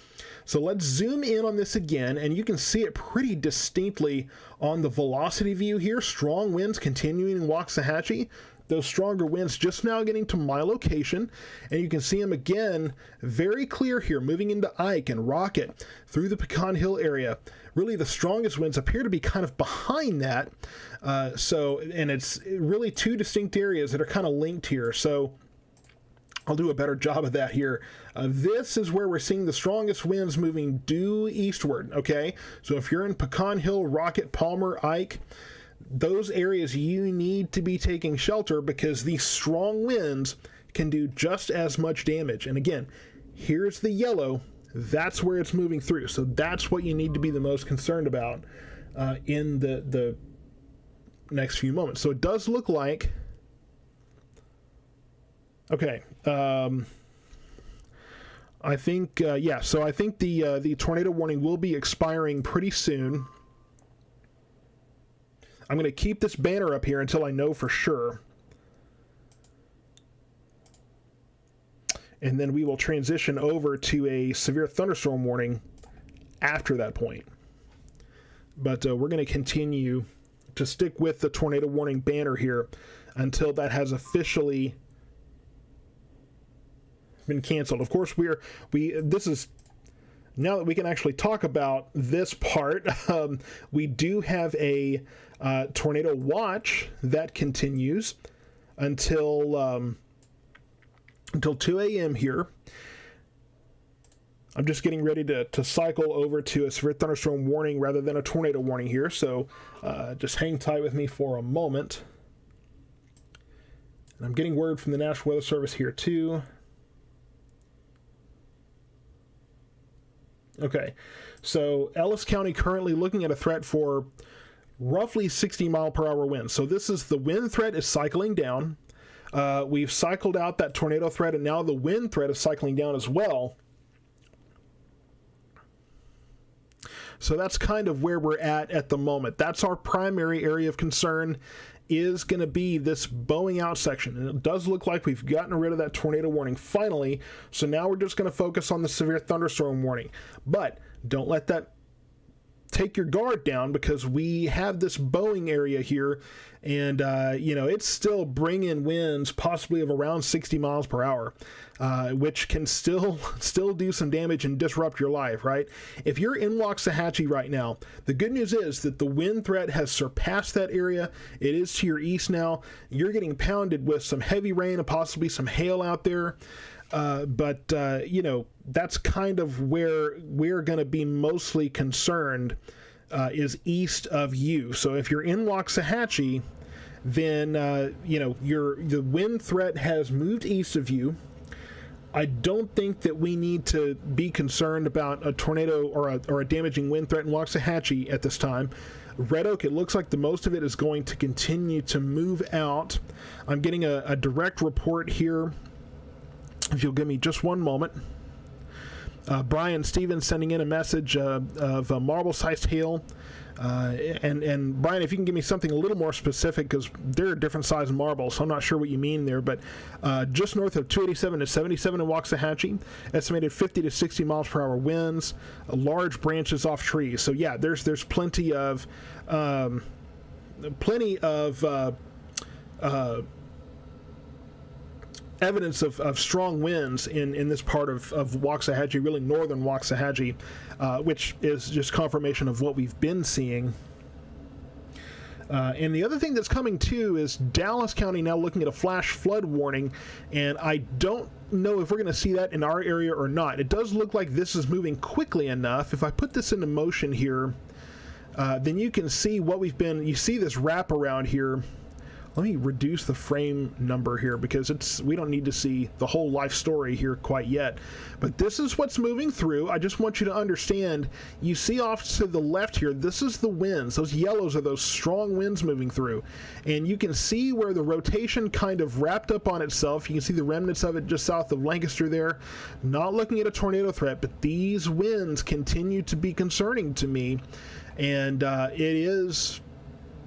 So let's zoom in on this again, and you can see it pretty distinctly on the velocity view here. Strong winds continuing in Waxahachie. Those stronger winds just now getting to my location, and you can see them again very clear here, moving into Ike and Rocket through the Pecan Hill area. Really, the strongest winds appear to be kind of behind that. And it's really two distinct areas that are kind of linked here. So I'll do a better job of that here. This is where we're seeing the strongest winds moving due eastward, okay? So if you're in Pecan Hill, Rocket, Palmer, Ike, those areas you need to be taking shelter, because these strong winds can do just as much damage. And again, here's the yellow. That's where it's moving through. So that's what you need to be the most concerned about in the next few moments. So it does look like... Okay. I think, so I think the tornado warning will be expiring pretty soon. I'm going to keep this banner up here until I know for sure. And then we will transition over to a severe thunderstorm warning after that point. But we're going to continue to stick with the tornado warning banner here until that has officially been canceled. Of course, this is... Now that we can actually talk about this part, we do have a tornado watch that continues until 2 a.m. here. I'm just getting ready to cycle over to a severe thunderstorm warning rather than a tornado warning here, so just hang tight with me for a moment. And I'm getting word from the National Weather Service here too. Okay, so Ellis County currently looking at a threat for roughly 60 mile per hour winds. So this is the wind threat is cycling down. We've cycled out that tornado threat, and now the wind threat is cycling down as well. So that's kind of where we're at the moment. That's our primary area of concern, is going to be this bowing out section. And it does look like we've gotten rid of that tornado warning finally. So now we're just going to focus on the severe thunderstorm warning. But don't let that take your guard down, because we have this bowing area here, and it's still bringing winds possibly of around 60 miles per hour, which can still do some damage and disrupt your life, right? If you're in Waxahachie right now, the good news is that the wind threat has surpassed that area. It is to your east now. You're getting pounded with some heavy rain and possibly some hail out there. But that's kind of where we're going to be mostly concerned, is east of you. So if you're in Waxahachie, then, the wind threat has moved east of you. I don't think that we need to be concerned about a tornado or a damaging wind threat in Waxahachie at this time. Red Oak, it looks like the most of it is going to continue to move out. I'm getting a direct report here. If you'll give me just one moment. Brian Stevens sending in a message of marble-sized hail. And Brian, if you can give me something a little more specific, because there are different size marbles, so I'm not sure what you mean there, but just north of 287 to 77 in Waxahachie, estimated 50 to 60 miles per hour winds, large branches off trees. So yeah, there's plenty of evidence of strong winds in this part of Waxahachie, really northern Waxahachie, which is just confirmation of what we've been seeing. And the other thing that's coming too is Dallas County now looking at a flash flood warning, and I don't know if we're going to see that in our area or not. It does look like this is moving quickly enough. If I put this into motion here, then you can see what you see this wraparound here. Let me reduce the frame number here because we don't need to see the whole life story here quite yet. But this is what's moving through. I just want you to understand, you see off to the left here, this is the winds. Those yellows are those strong winds moving through. And you can see where the rotation kind of wrapped up on itself. You can see the remnants of it just south of Lancaster there. Not looking at a tornado threat, but these winds continue to be concerning to me. And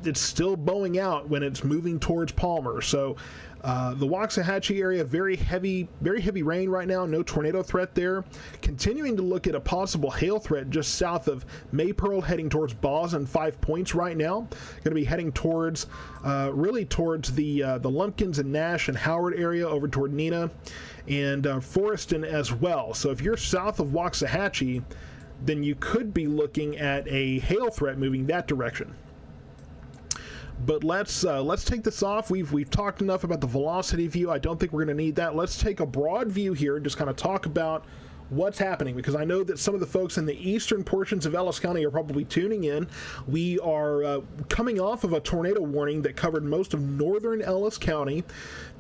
it's still bowing out when it's moving towards Palmer. So the Waxahachie area, very heavy rain right now, no tornado threat there. Continuing to look at a possible hail threat just south of Maypearl, heading towards Boz and 5 Points right now. Going to be heading towards really towards the Lumpkins and Nash and Howard area over toward Neenah and Forreston as well. So if you're south of Waxahachie, then you could be looking at a hail threat moving that direction. But let's take this off. We've talked enough about the velocity view. I don't think we're going to need that. Let's take a broad view here and just kind of talk about what's happening, because I know that some of the folks in the eastern portions of Ellis County are probably tuning in. We are coming off of a tornado warning that covered most of northern Ellis County.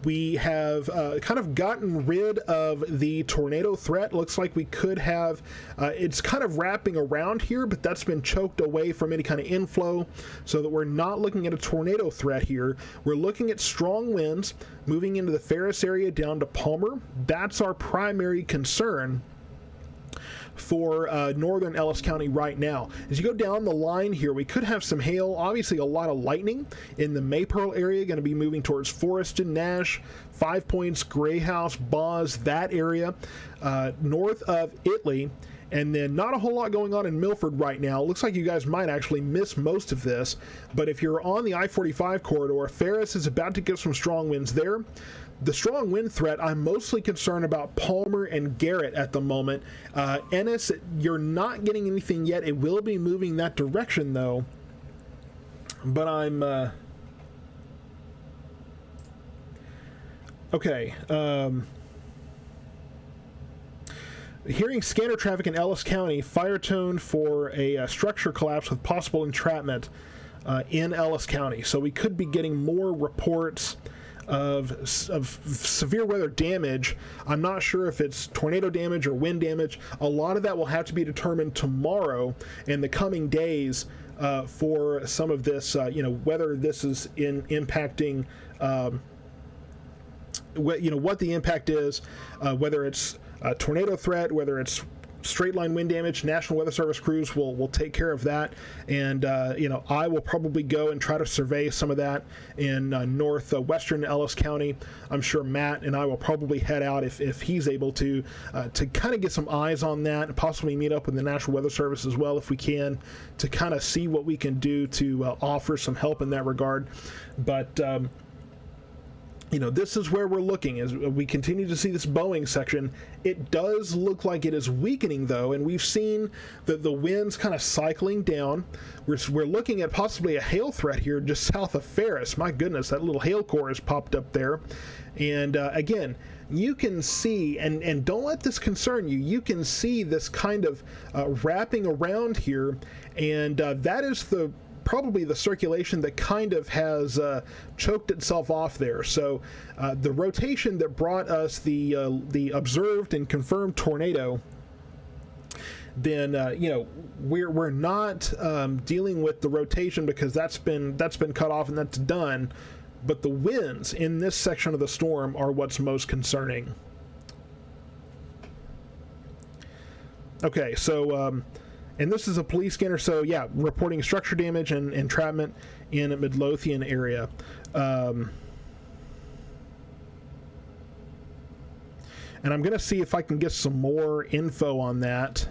We have kind of gotten rid of the tornado threat. Looks like we could have, it's kind of wrapping around here, but that's been choked away from any kind of inflow, so that we're not looking at a tornado threat here. We're looking at strong winds moving into the Ferris area down to Palmer. That's our primary concern for northern Ellis County right now. As you go down the line here, we could have some hail, obviously a lot of lightning in the Maypearl area, going to be moving towards Forreston, Nash, 5 Points, Gray House, Boz, that area, north of Italy. And then not a whole lot going on in Milford right now. Looks like you guys might actually miss most of this, but if you're on the I-45 corridor, Ferris is about to get some strong winds there. The strong wind threat, I'm mostly concerned about Palmer and Garrett at the moment. Ennis, you're not getting anything yet. It will be moving that direction, though. But I'm... Okay. Hearing scanner traffic in Ellis County, fire tone for a structure collapse with possible entrapment in Ellis County. So we could be getting more reports of severe weather damage. I'm not sure if it's tornado damage or wind damage. A lot of that will have to be determined tomorrow and the coming days for some of this, whether this is impacting, what the impact is, whether it's a tornado threat, whether it's straight line wind damage. National Weather Service crews will take care of that, and I will probably go and try to survey some of that in northwestern Ellis County. I'm sure Matt and I will probably head out if he's able to kind of get some eyes on that, and possibly meet up with the National Weather Service as well if we can, to kind of see what we can do to offer some help in that regard. But this is where we're looking as we continue to see this Boeing section. It does look like it is weakening, though, and we've seen the winds kind of cycling down. We're looking at possibly a hail threat here just south of Ferris. My goodness, that little hail core has popped up there. And again, you can see, and don't let this concern you, you can see this kind of wrapping around here, and that is probably the circulation that kind of has choked itself off there. So the rotation that brought us the observed and confirmed tornado, then we're not dealing with the rotation because that's been cut off and that's done. But the winds in this section of the storm are what's most concerning. Okay, so and this is a police scanner, so yeah, reporting structure damage and entrapment in a Midlothian area. And I'm going to see if I can get some more info on that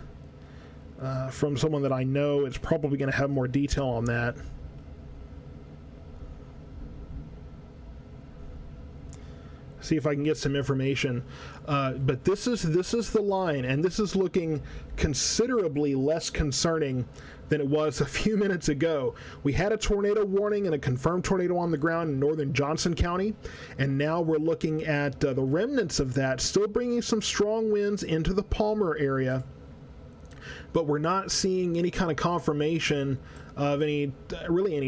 from someone that I know is probably going to have more detail on that. See if I can get some information. But this is the line, and this is looking considerably less concerning than it was a few minutes ago. We had a tornado warning and a confirmed tornado on the ground in northern Johnson County, and now we're looking at the remnants of that, still bringing some strong winds into the Palmer area, but we're not seeing any kind of confirmation of any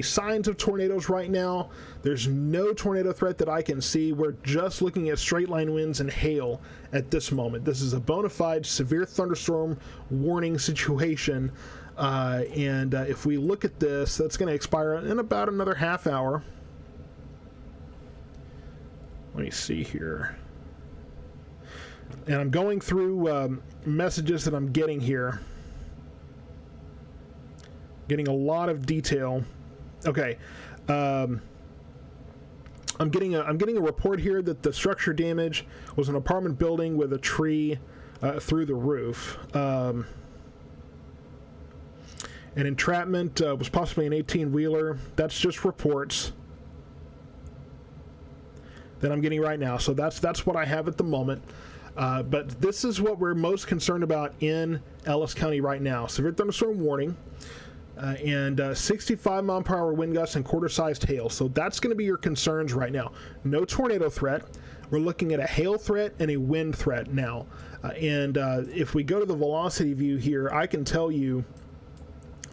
signs of tornadoes right now. There's no tornado threat that I can see. We're just looking at straight line winds and hail at this moment. This is a bona fide severe thunderstorm warning situation, and if we look at this, that's going to expire in about another half hour. Let me see here. And I'm going through messages that I'm getting here. Getting a lot of detail. Okay, I'm getting a report here that the structure damage was an apartment building with a tree through the roof. An entrapment was possibly an 18-wheeler. That's just reports that I'm getting right now. So that's what I have at the moment. But this is what we're most concerned about in Ellis County right now. Severe thunderstorm warning. And 65 mile per hour wind gusts and quarter-sized hail. So that's going to be your concerns right now. No tornado threat. We're looking at a hail threat and a wind threat now. And if we go to the velocity view here, I can tell you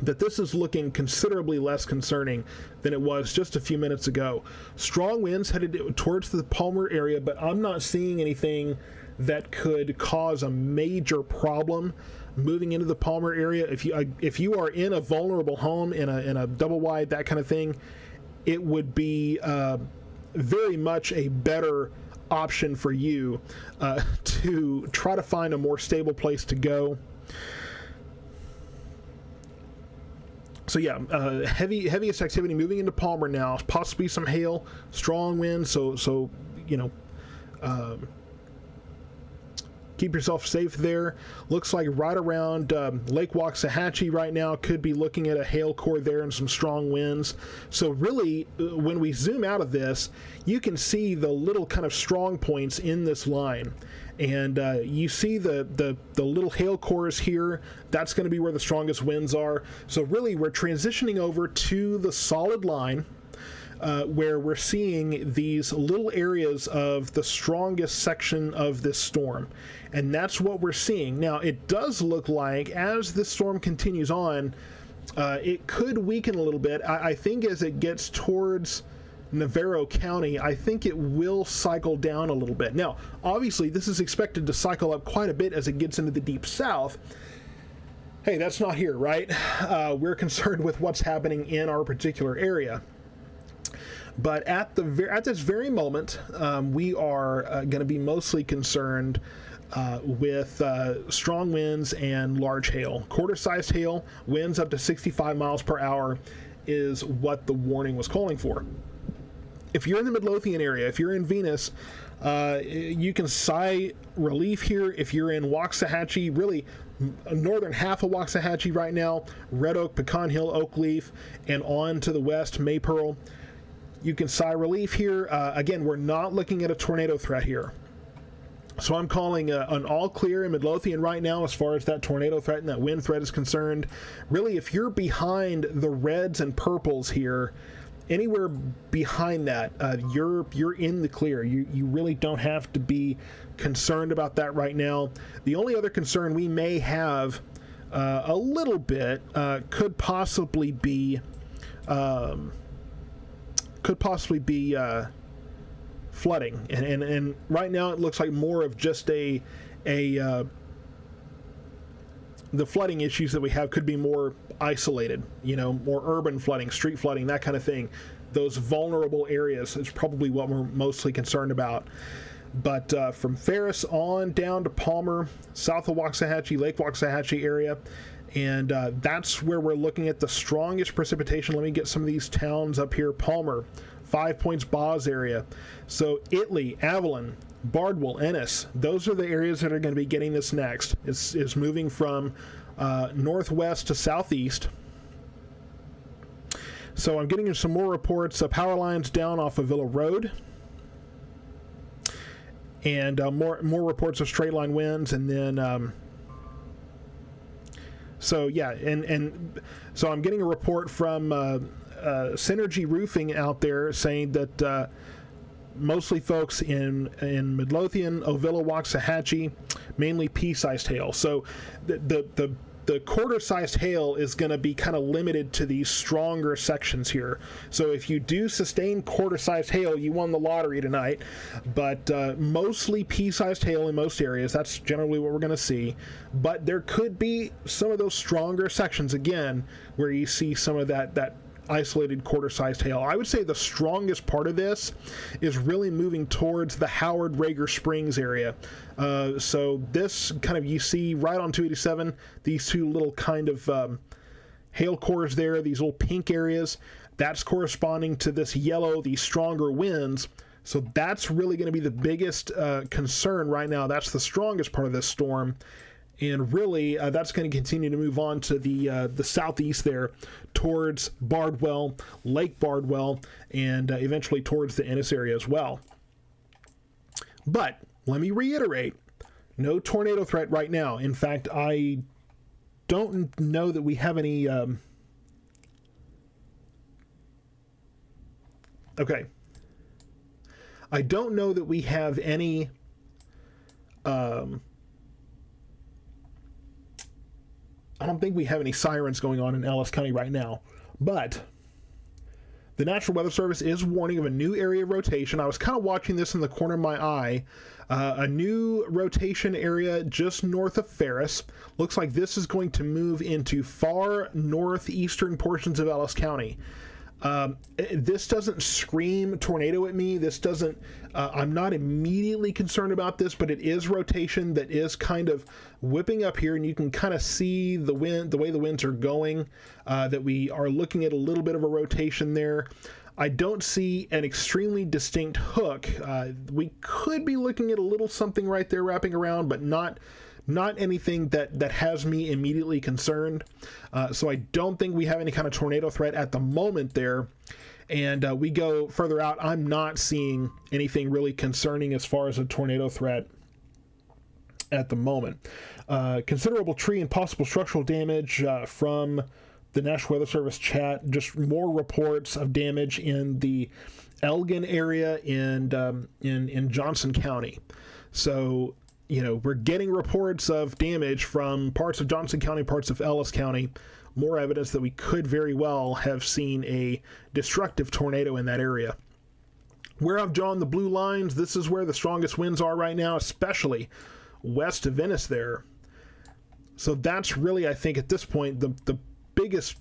that this is looking considerably less concerning than it was just a few minutes ago. Strong winds headed towards the Palmer area, but I'm not seeing anything that could cause a major problem moving into the Palmer area. If you are in a vulnerable home in a double wide, that kind of thing, it would be very much a better option for you to try to find a more stable place to go. So yeah, heaviest activity moving into Palmer now, possibly some hail, strong winds, so you know, keep yourself safe there. Looks like right around Lake Waxahachie right now, could be looking at a hail core there and some strong winds. So really, when we zoom out of this, you can see the little kind of strong points in this line. And you see the little hail cores here. That's going to be where the strongest winds are. So really, we're transitioning over to the solid line, where we're seeing these little areas of the strongest section of this storm. And that's what we're seeing. Now, it does look like as this storm continues on, it could weaken a little bit. I think as it gets towards Navarro County, I think it will cycle down a little bit. Now, obviously, this is expected to cycle up quite a bit as it gets into the deep south. Hey, that's not here, right? We're concerned with what's happening in our particular area. But at this very moment, we are going to be mostly concerned with strong winds and large hail. Quarter-sized hail, winds up to 65 miles per hour is what the warning was calling for. If you're in the Midlothian area, if you're in Venus, you can sigh relief here. If you're in Waxahachie, really northern half of Waxahachie right now, Red Oak, Pecan Hill, Oakleaf, and on to the west, Maypearl, you can sigh relief here. Again, we're not looking at a tornado threat here. So I'm calling an all clear in Midlothian right now as far as that tornado threat and that wind threat is concerned. Really, if you're behind the reds and purples here, anywhere behind that, you're in the clear. You really don't have to be concerned about that right now. The only other concern we may have a little bit could possibly be flooding, and right now it looks like more of just the flooding issues that we have could be more isolated, more urban flooding, street flooding, that kind of thing. Those vulnerable areas is probably what we're mostly concerned about. But from Ferris on down to Palmer, south of Waxahachie, Lake Waxahachie area, and that's where we're looking at the strongest precipitation. Let me get some of these towns up here. Palmer, 5 Points, Boz area. So Italy, Avalon, Bardwell, Ennis, those are the areas that are going to be getting this next. It's moving from northwest to southeast. So I'm getting some more reports of power lines down off of Villa Road. And more reports of straight line winds, and then so yeah, and so I'm getting a report from Synergy Roofing out there saying that mostly folks in Midlothian, Ovilla, Waxahachie, mainly pea-sized hail. So the quarter-sized hail is going to be kind of limited to these stronger sections here. So if you do sustain quarter-sized hail, you won the lottery tonight. But mostly pea-sized hail in most areas. That's generally what we're going to see. But there could be some of those stronger sections, again, where you see some of that isolated quarter-sized hail. I would say the strongest part of this is really moving towards the Howard Rager Springs area. So this kind of, you see right on 287, these two little kind of hail cores there, these little pink areas, that's corresponding to this yellow, these stronger winds. So that's really going to be the biggest concern right now. That's the strongest part of this storm. And really, that's going to continue to move on to the southeast there towards Bardwell, Lake Bardwell, and eventually towards the Ennis area as well. But let me reiterate, no tornado threat right now. In fact, I don't know that we have any... Okay. I don't know that we have any... I don't think we have any sirens going on in Ellis County right now, but the National Weather Service is warning of a new area of rotation. I was kind of watching this in the corner of my eye. A new rotation area just north of Ferris. Looks like this is going to move into far northeastern portions of Ellis County. This doesn't scream tornado at me. This doesn't, I'm not immediately concerned about this, but it is rotation that is kind of whipping up here, and you can kind of see the wind, the way the winds are going, that we are looking at a little bit of a rotation there. I don't see an extremely distinct hook. We could be looking at a little something right there wrapping around, but not anything that has me immediately concerned. So I don't think we have any kind of tornado threat at the moment there. And we go further out, I'm not seeing anything really concerning as far as a tornado threat at the moment. Considerable tree and possible structural damage from the National Weather Service chat. Just more reports of damage in the Elgin area and in Johnson County. So, you know, we're getting reports of damage from parts of Johnson County, parts of Ellis County. More evidence that we could very well have seen a destructive tornado in that area. Where I've drawn the blue lines, this is where the strongest winds are right now, especially west of Venice there. So that's really, I think, at this point, the biggest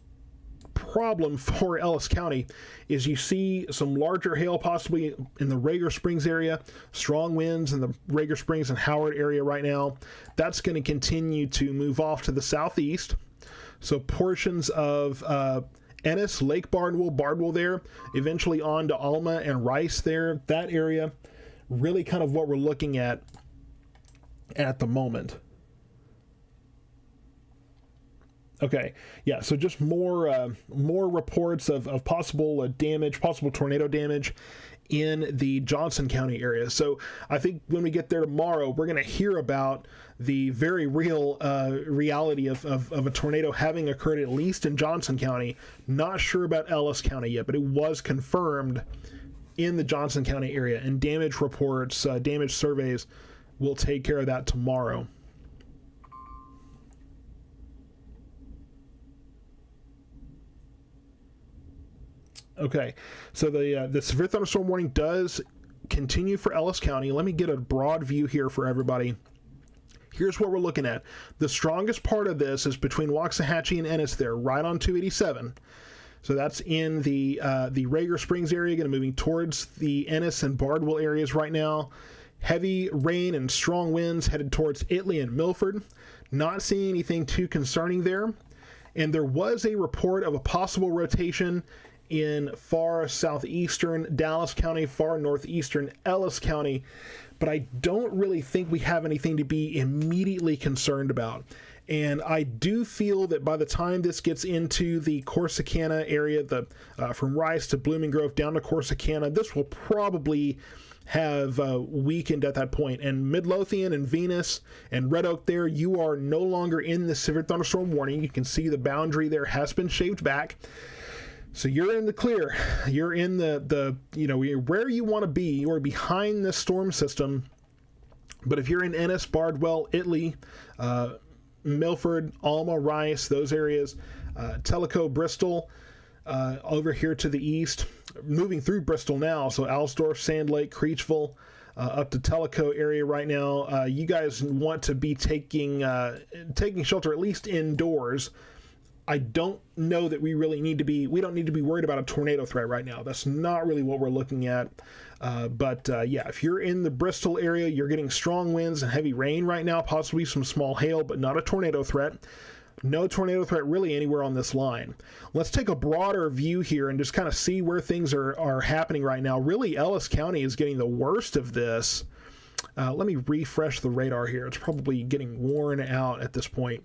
problem for Ellis County is you see some larger hail possibly in the Rager Springs area, strong winds in the Rager Springs and Howard area right now. That's going to continue to move off to the southeast. So portions of Ennis, Lake Bardwell there, eventually on to Alma and Rice there, that area, really kind of what we're looking at the moment. Okay, yeah, so just more reports of possible damage, possible tornado damage in the Johnson County area. So I think when we get there tomorrow, we're going to hear about the very real reality of a tornado having occurred at least in Johnson County. Not sure about Ellis County yet, but it was confirmed in the Johnson County area, and damage reports, damage surveys will take care of that tomorrow. Okay, so the severe thunderstorm warning does continue for Ellis County. Let me get a broad view here for everybody. Here's what we're looking at. The strongest part of this is between Waxahachie and Ennis there, right on 287. So that's in the Rager Springs area, going to moving towards the Ennis and Bardwell areas right now. Heavy rain and strong winds headed towards Italy and Milford. Not seeing anything too concerning there. And there was a report of a possible rotation in far southeastern Dallas County, far northeastern Ellis County, but I don't really think we have anything to be immediately concerned about. And I do feel that by the time this gets into the Corsicana area, from Rice to Blooming Grove down to Corsicana, this will probably have weakened at that point. And Midlothian and Venus and Red Oak there, you are no longer in the severe thunderstorm warning. You can see the boundary there has been shaved back. So you're in the clear. You're in the where you want to be. You're behind this storm system. But if you're in Ennis, Bardwell, Italy, Milford, Alma, Rice, those areas, Tellico, Bristol, over here to the east, moving through Bristol now, so Alsdorf, Sand Lake, Creechville, up to Tellico area right now, you guys want to be taking shelter at least indoors. I don't know that we don't need to be worried about a tornado threat right now. That's not really what we're looking at. But if you're in the Bristol area, you're getting strong winds and heavy rain right now, possibly some small hail, but not a tornado threat. No tornado threat really anywhere on this line. Let's take a broader view here and just kind of see where things are happening right now. Really, Ellis County is getting the worst of this. Let me refresh the radar here. It's probably getting worn out at this point.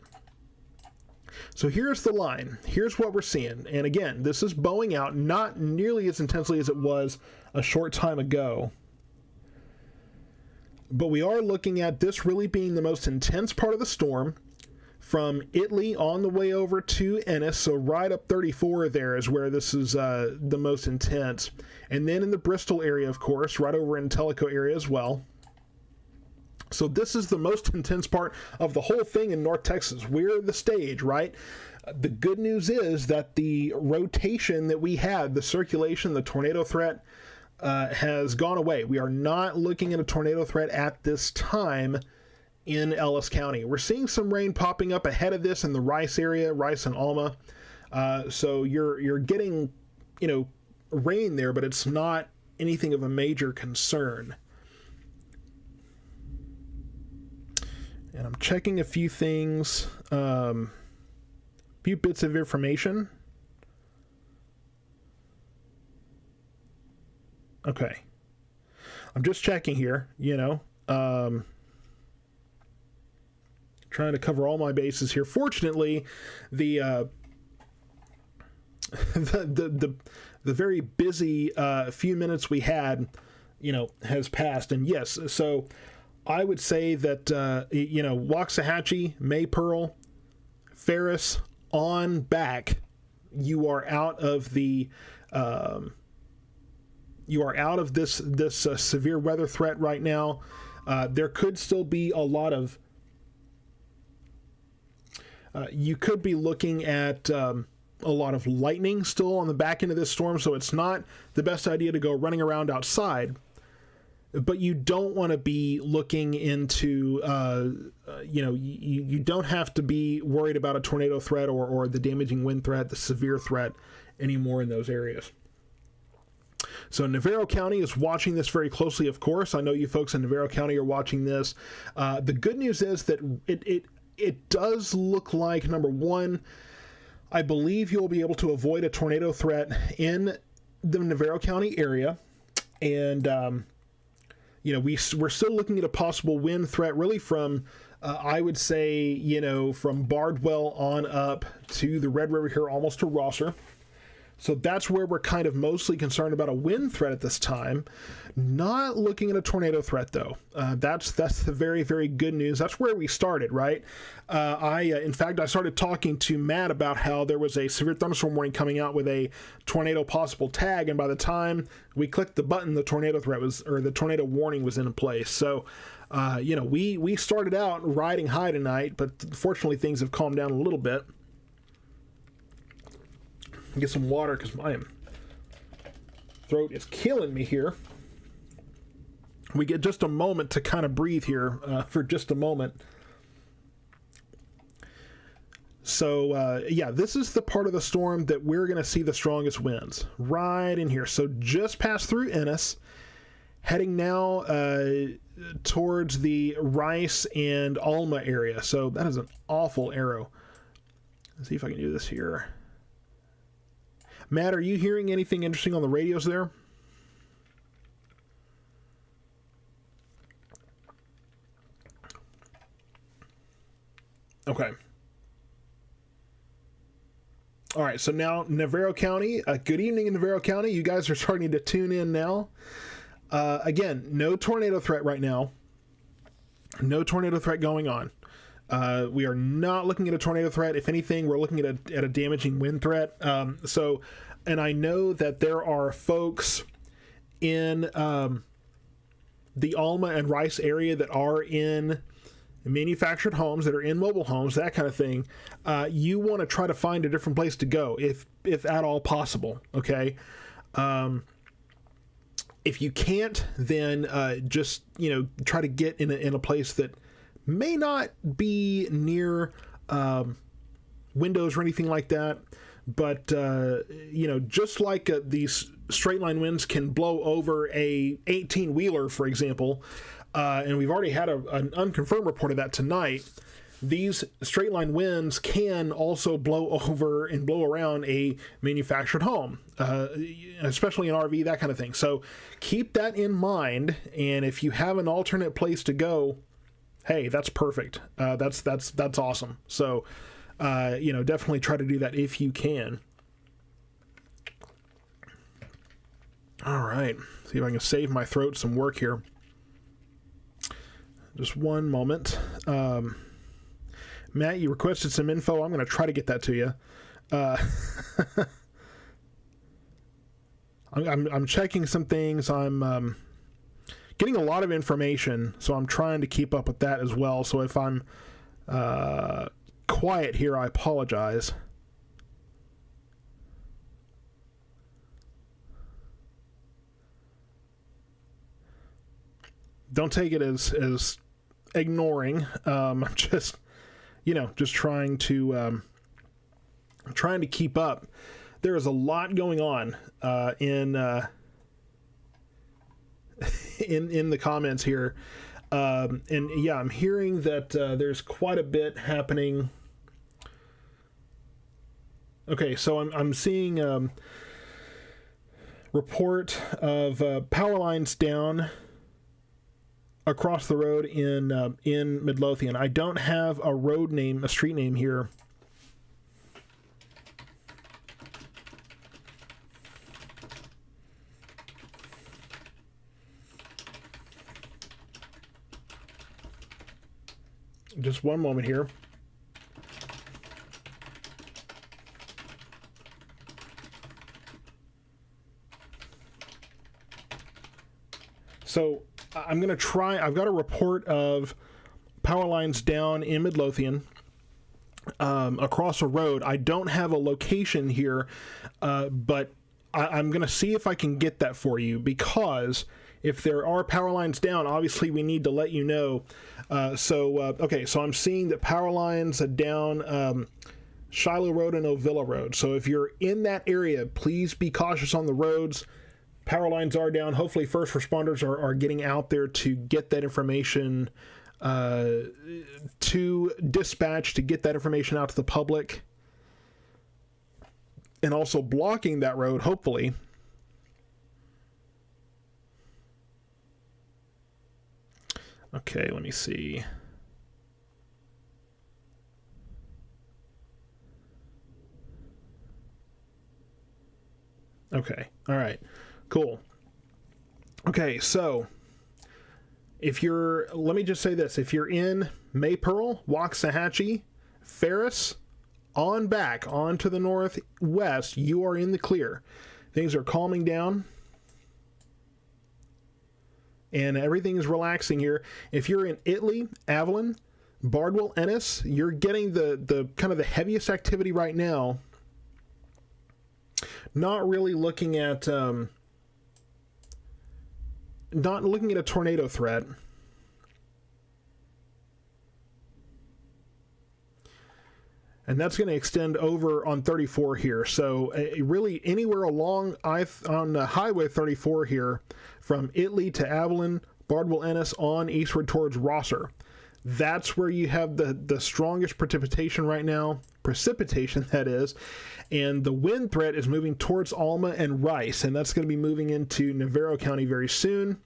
So here's the line. Here's what we're seeing. And again, this is bowing out, not nearly as intensely as it was a short time ago. But we are looking at this really being the most intense part of the storm from Italy on the way over to Ennis. So right up 34 there is where this is the most intense. And then in the Bristol area, of course, right over in Tellico area as well. So this is the most intense part of the whole thing in North Texas. We're the stage, right? The good news is that the rotation that we had, the circulation, the tornado threat, has gone away. We are not looking at a tornado threat at this time in Ellis County. We're seeing some rain popping up ahead of this in the Rice area, Rice and Alma. So you're getting, rain there, but it's not anything of a major concern. And I'm checking a few things, few bits of information. Okay. I'm just checking here, trying to cover all my bases here. Fortunately, the very busy few minutes we had, has passed. And yes, so I would say that, Waxahachie, Maypearl, Ferris, on back, you are out of the, this severe weather threat right now. There could still be a lot of, you could be looking at a lot of lightning still on the back end of this storm, so it's not the best idea to go running around outside. But you don't want to be looking into, you don't have to be worried about a tornado threat or the damaging wind threat, the severe threat anymore in those areas. So Navarro County is watching this very closely, of course. I know you folks in Navarro County are watching this. The good news is that it does look like, number one, I believe you'll be able to avoid a tornado threat in the Navarro County area. And, we're still looking at a possible wind threat really from, I would say, from Bardwell on up to the Red River here, almost to Rosser. So that's where we're kind of mostly concerned about a wind threat at this time. Not looking at a tornado threat, though. That's the very, very good news. That's where we started, right? In fact, I started talking to Matt about how there was a severe thunderstorm warning coming out with a tornado possible tag, and by the time we clicked the button, the tornado warning was in place. So, we started out riding high tonight, but fortunately things have calmed down a little bit. Get some water because my throat is killing me here. We get just a moment to kind of breathe here for just a moment. So, this is the part of the storm that we're going to see the strongest winds right in here. So just past through Ennis, heading now towards the Rice and Alma area. So that is an awful arrow. Let's see if I can do this here. Matt, are you hearing anything interesting on the radios there? Okay. All right, so now Navarro County. Good evening in Navarro County. You guys are starting to tune in now. Again, no tornado threat right now. No tornado threat going on. We are not looking at a tornado threat. If anything, we're looking at a damaging wind threat. And I know that there are folks in the Alma and Rice area that are in manufactured homes, that are in mobile homes, that kind of thing. You want to try to find a different place to go, if at all possible. Okay. If you can't, then just try to get in a place that may not be near windows or anything like that. But just like these straight line winds can blow over a 18-wheeler, for example, and we've already had an unconfirmed report of that tonight. These straight line winds can also blow over and blow around a manufactured home, especially an RV, that kind of thing. So keep that in mind. And if you have an alternate place to go, hey, that's perfect. That's awesome. So, definitely try to do that if you can. All right. See if I can save my throat some work here. Just one moment. Matt, you requested some info. I'm going to try to get that to you. I'm checking some things. I'm getting a lot of information, so I'm trying to keep up with that as well. So if I'm quiet here, I apologize. Don't take it as ignoring. I'm just trying to keep up. There is a lot going on in the comments here, and yeah, I'm hearing that there's quite a bit happening. Okay, so I'm seeing report of power lines down across the road in Midlothian. I don't have a street name here. Just one moment here. So I'm going to try. I've got a report of power lines down in Midlothian across a road. I don't have a location here, but I'm going to see if I can get that for you, because if there are power lines down, obviously we need to let you know. Okay, so I'm seeing that power lines are down Shiloh Road and Ovilla Road. So if you're in that area, please be cautious on the roads. Power lines are down. Hopefully first responders are getting out there to get that information to dispatch, to get that information out to the public, and also blocking that road, hopefully. Okay, let me see. Okay, all right, cool. Okay, so let me just say this. If you're in Maypearl, Waxahachie, Ferris, on back, on to the northwest, you are in the clear. Things are calming down, and everything is relaxing here. If you're in Italy, Avalon, Bardwell, Ennis, you're getting the kind of the heaviest activity right now. Not really looking at a tornado threat. and that's going to extend over on 34 here. So really anywhere along on Highway 34 here, from Italy to Abilene, Bardwell Ennis on eastward towards Rosser. That's where you have the strongest precipitation right now, that is, and the wind threat is moving towards Alma and Rice, and that's going to be moving into Navarro County very soon.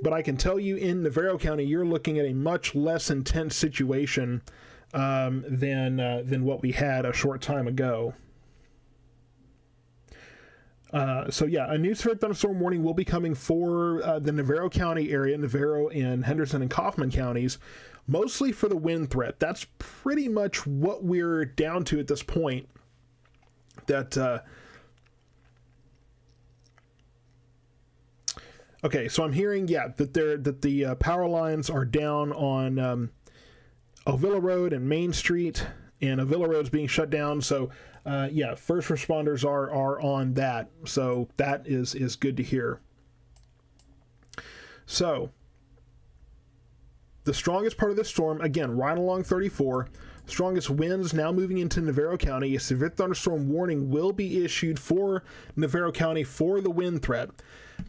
But I can tell you in Navarro County, you're looking at a much less intense situation than what we had a short time ago. So yeah, a new severe thunderstorm warning will be coming for the Navarro County area, Navarro and Henderson and Kaufman counties, mostly for the wind threat. That's pretty much what we're down to at this point. Okay, so I'm hearing, that the power lines are down on Ovilla Road and Main Street, and Ovilla Road's being shut down. So first responders are on that. So that is good to hear. So the strongest part of this storm, again, right along 34, strongest winds now moving into Navarro County. A severe thunderstorm warning will be issued for Navarro County for the wind threat.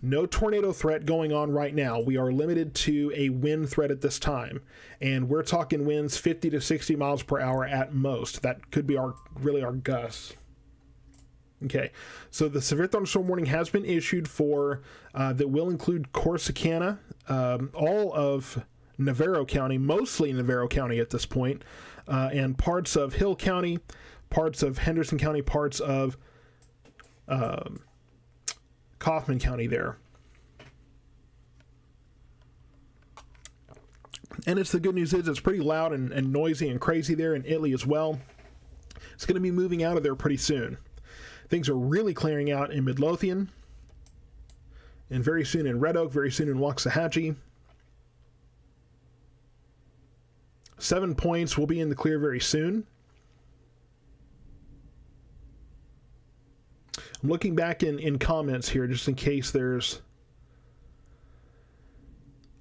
No tornado threat going on right now. We are limited to a wind threat at this time, and we're talking winds 50 to 60 miles per hour at most. That could be our gusts. Okay, so the severe thunderstorm warning has been issued for that will include Corsicana, all of Navarro County, mostly Navarro County at this point, and parts of Hill County, parts of Henderson County, parts of Kaufman County there. And the good news is it's pretty loud and noisy and crazy there in Italy as well. It's going to be moving out of there pretty soon. Things are really clearing out in Midlothian, and very soon in Red Oak, very soon in Waxahachie. 7 Points will be in the clear very soon. I'm looking back in comments here just in case there's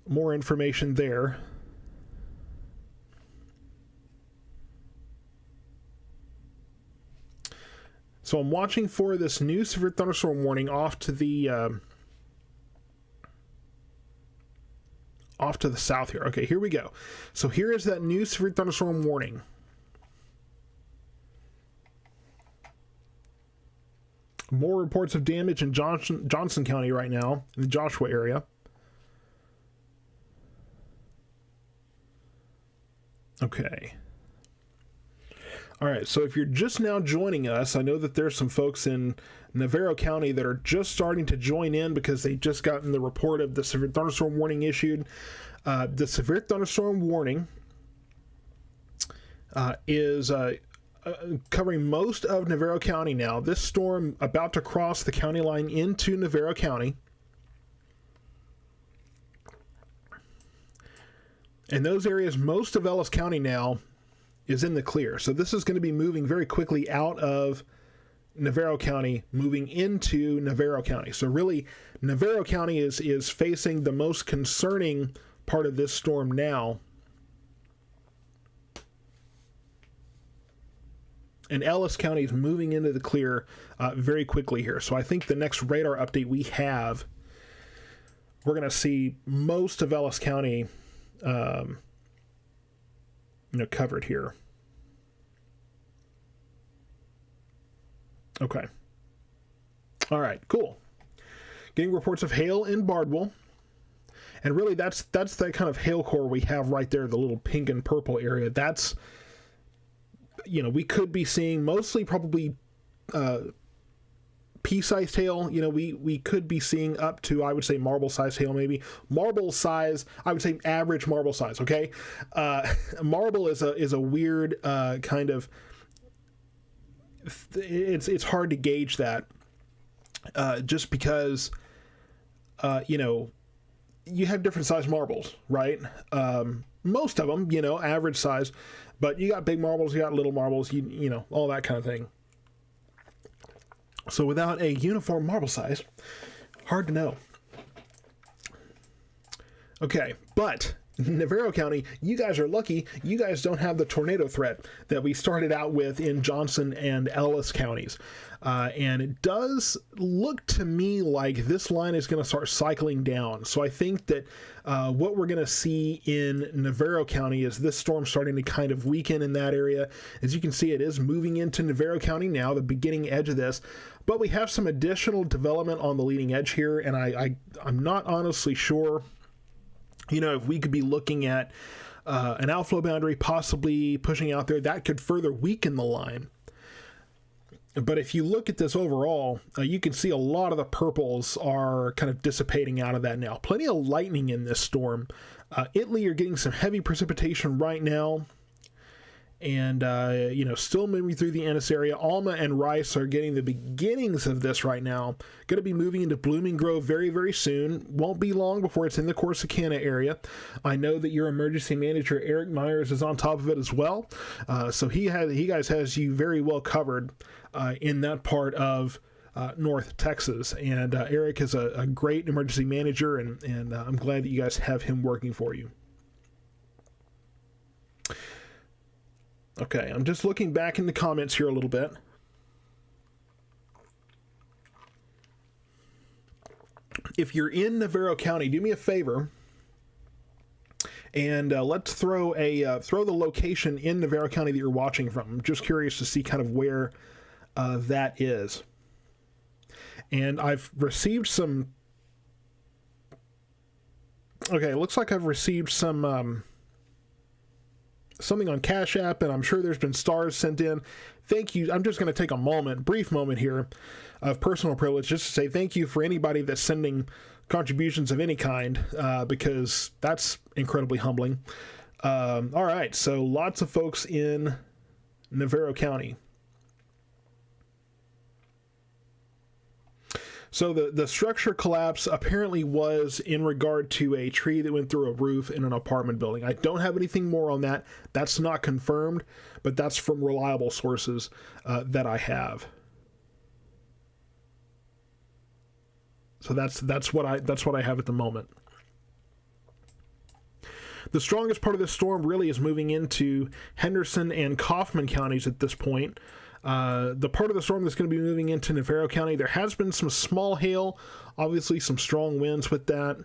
more information there. So I'm watching for this new severe thunderstorm warning off to the south here. Okay, here we go. So here is that new severe thunderstorm warning. More reports of damage in Johnson County right now, in the Joshua area. Okay. All right, so if you're just now joining us, I know that there's some folks in Navarro County that are just starting to join in because they just gotten the report of the severe thunderstorm warning issued. The severe thunderstorm warning is covering most of Navarro County now. This storm about to cross the county line into Navarro County. And those areas, most of Ellis County now is in the clear. So this is going to be moving very quickly out of Navarro County, moving into Navarro County. So really, Navarro County is facing the most concerning part of this storm now. And Ellis County is moving into the clear very quickly here. So I think the next radar update we have, we're going to see most of Ellis County covered here. Okay. All right, cool. Getting reports of hail in Bardwell. And really that's that kind of hail core we have right there, the little pink and purple area. That's, we could be seeing mostly probably pea-sized hail. We could be seeing up to, I would say, marble-sized hail maybe. Marble size, I would say average marble size, okay? Marble is a weird kind of, it's hard to gauge that just because, you have different size marbles, right? Most of them, average size, but you got big marbles, you got little marbles, all that kind of thing. So without a uniform marble size, hard to know. Okay, but Navarro County, you guys are lucky. You guys don't have the tornado threat that we started out with in Johnson and Ellis counties. And it does look to me like this line is going to start cycling down. So I think that what we're going to see in Navarro County is this storm starting to kind of weaken in that area. As you can see, it is moving into Navarro County now, the beginning edge of this. But we have some additional development on the leading edge here, and I'm not honestly sure, if we could be looking at an outflow boundary possibly pushing out there, that could further weaken the line. But if you look at this overall, you can see a lot of the purples are kind of dissipating out of that now. Plenty of lightning in this storm. Italy are getting some heavy precipitation right now. And, still moving through the Ennis area. Alma and Rice are getting the beginnings of this right now. Going to be moving into Blooming Grove very, very soon. Won't be long before it's in the Corsicana area. I know that your emergency manager, Eric Myers, is on top of it as well. So he guys has you very well covered in that part of North Texas. And Eric is a great emergency manager, and I'm glad that you guys have him working for you. Okay, I'm just looking back in the comments here a little bit. If you're in Navarro County, do me a favor and let's throw the location in Navarro County that you're watching from. I'm just curious to see kind of where that is. And I've received some. Okay, it looks like I've received some. Something on Cash App, and I'm sure there's been stars sent in. Thank you. I'm just going to take a brief moment here of personal privilege just to say thank you for anybody that's sending contributions of any kind, because that's incredibly humbling. All right, so lots of folks in Navarro County. So the structure collapse apparently was in regard to a tree that went through a roof in an apartment building. I don't have anything more on that. That's not confirmed, but that's from reliable sources that I have. So that's what I have at the moment. The strongest part of this storm really is moving into Henderson and Kaufman counties at this point. The part of the storm that's going to be moving into Navarro County, there has been some small hail, obviously some strong winds with that,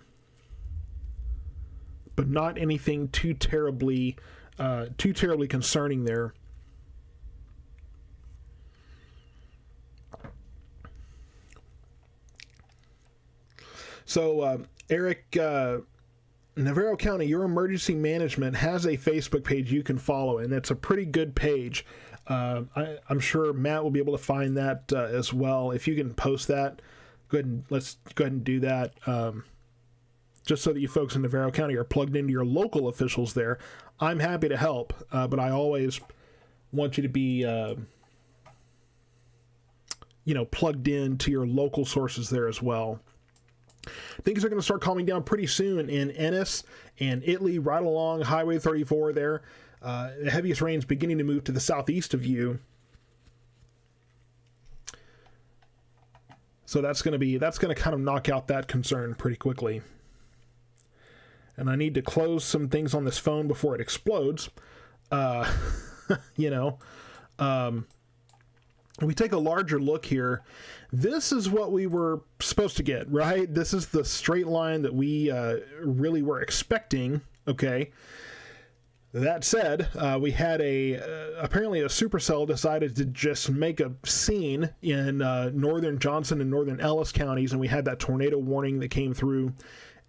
but not anything too terribly concerning there. So, Eric, Navarro County, your emergency management has a Facebook page you can follow, and it's a pretty good page. I'm sure Matt will be able to find that as well. If you can post that, let's go ahead and do that. Just so that you folks in Navarro County are plugged into your local officials there. I'm happy to help, but I always want you to be, plugged in to your local sources there as well. Things are going to start calming down pretty soon in Ennis and Italy, right along Highway 34 there. The heaviest rain's beginning to move to the southeast of you. So that's going to kind of knock out that concern pretty quickly. And I need to close some things on this phone before it explodes. We take a larger look here. This is what we were supposed to get, right? This is the straight line that we really were expecting. Okay. That said, we had apparently a supercell decided to just make a scene in northern Johnson and northern Ellis counties, and we had that tornado warning that came through.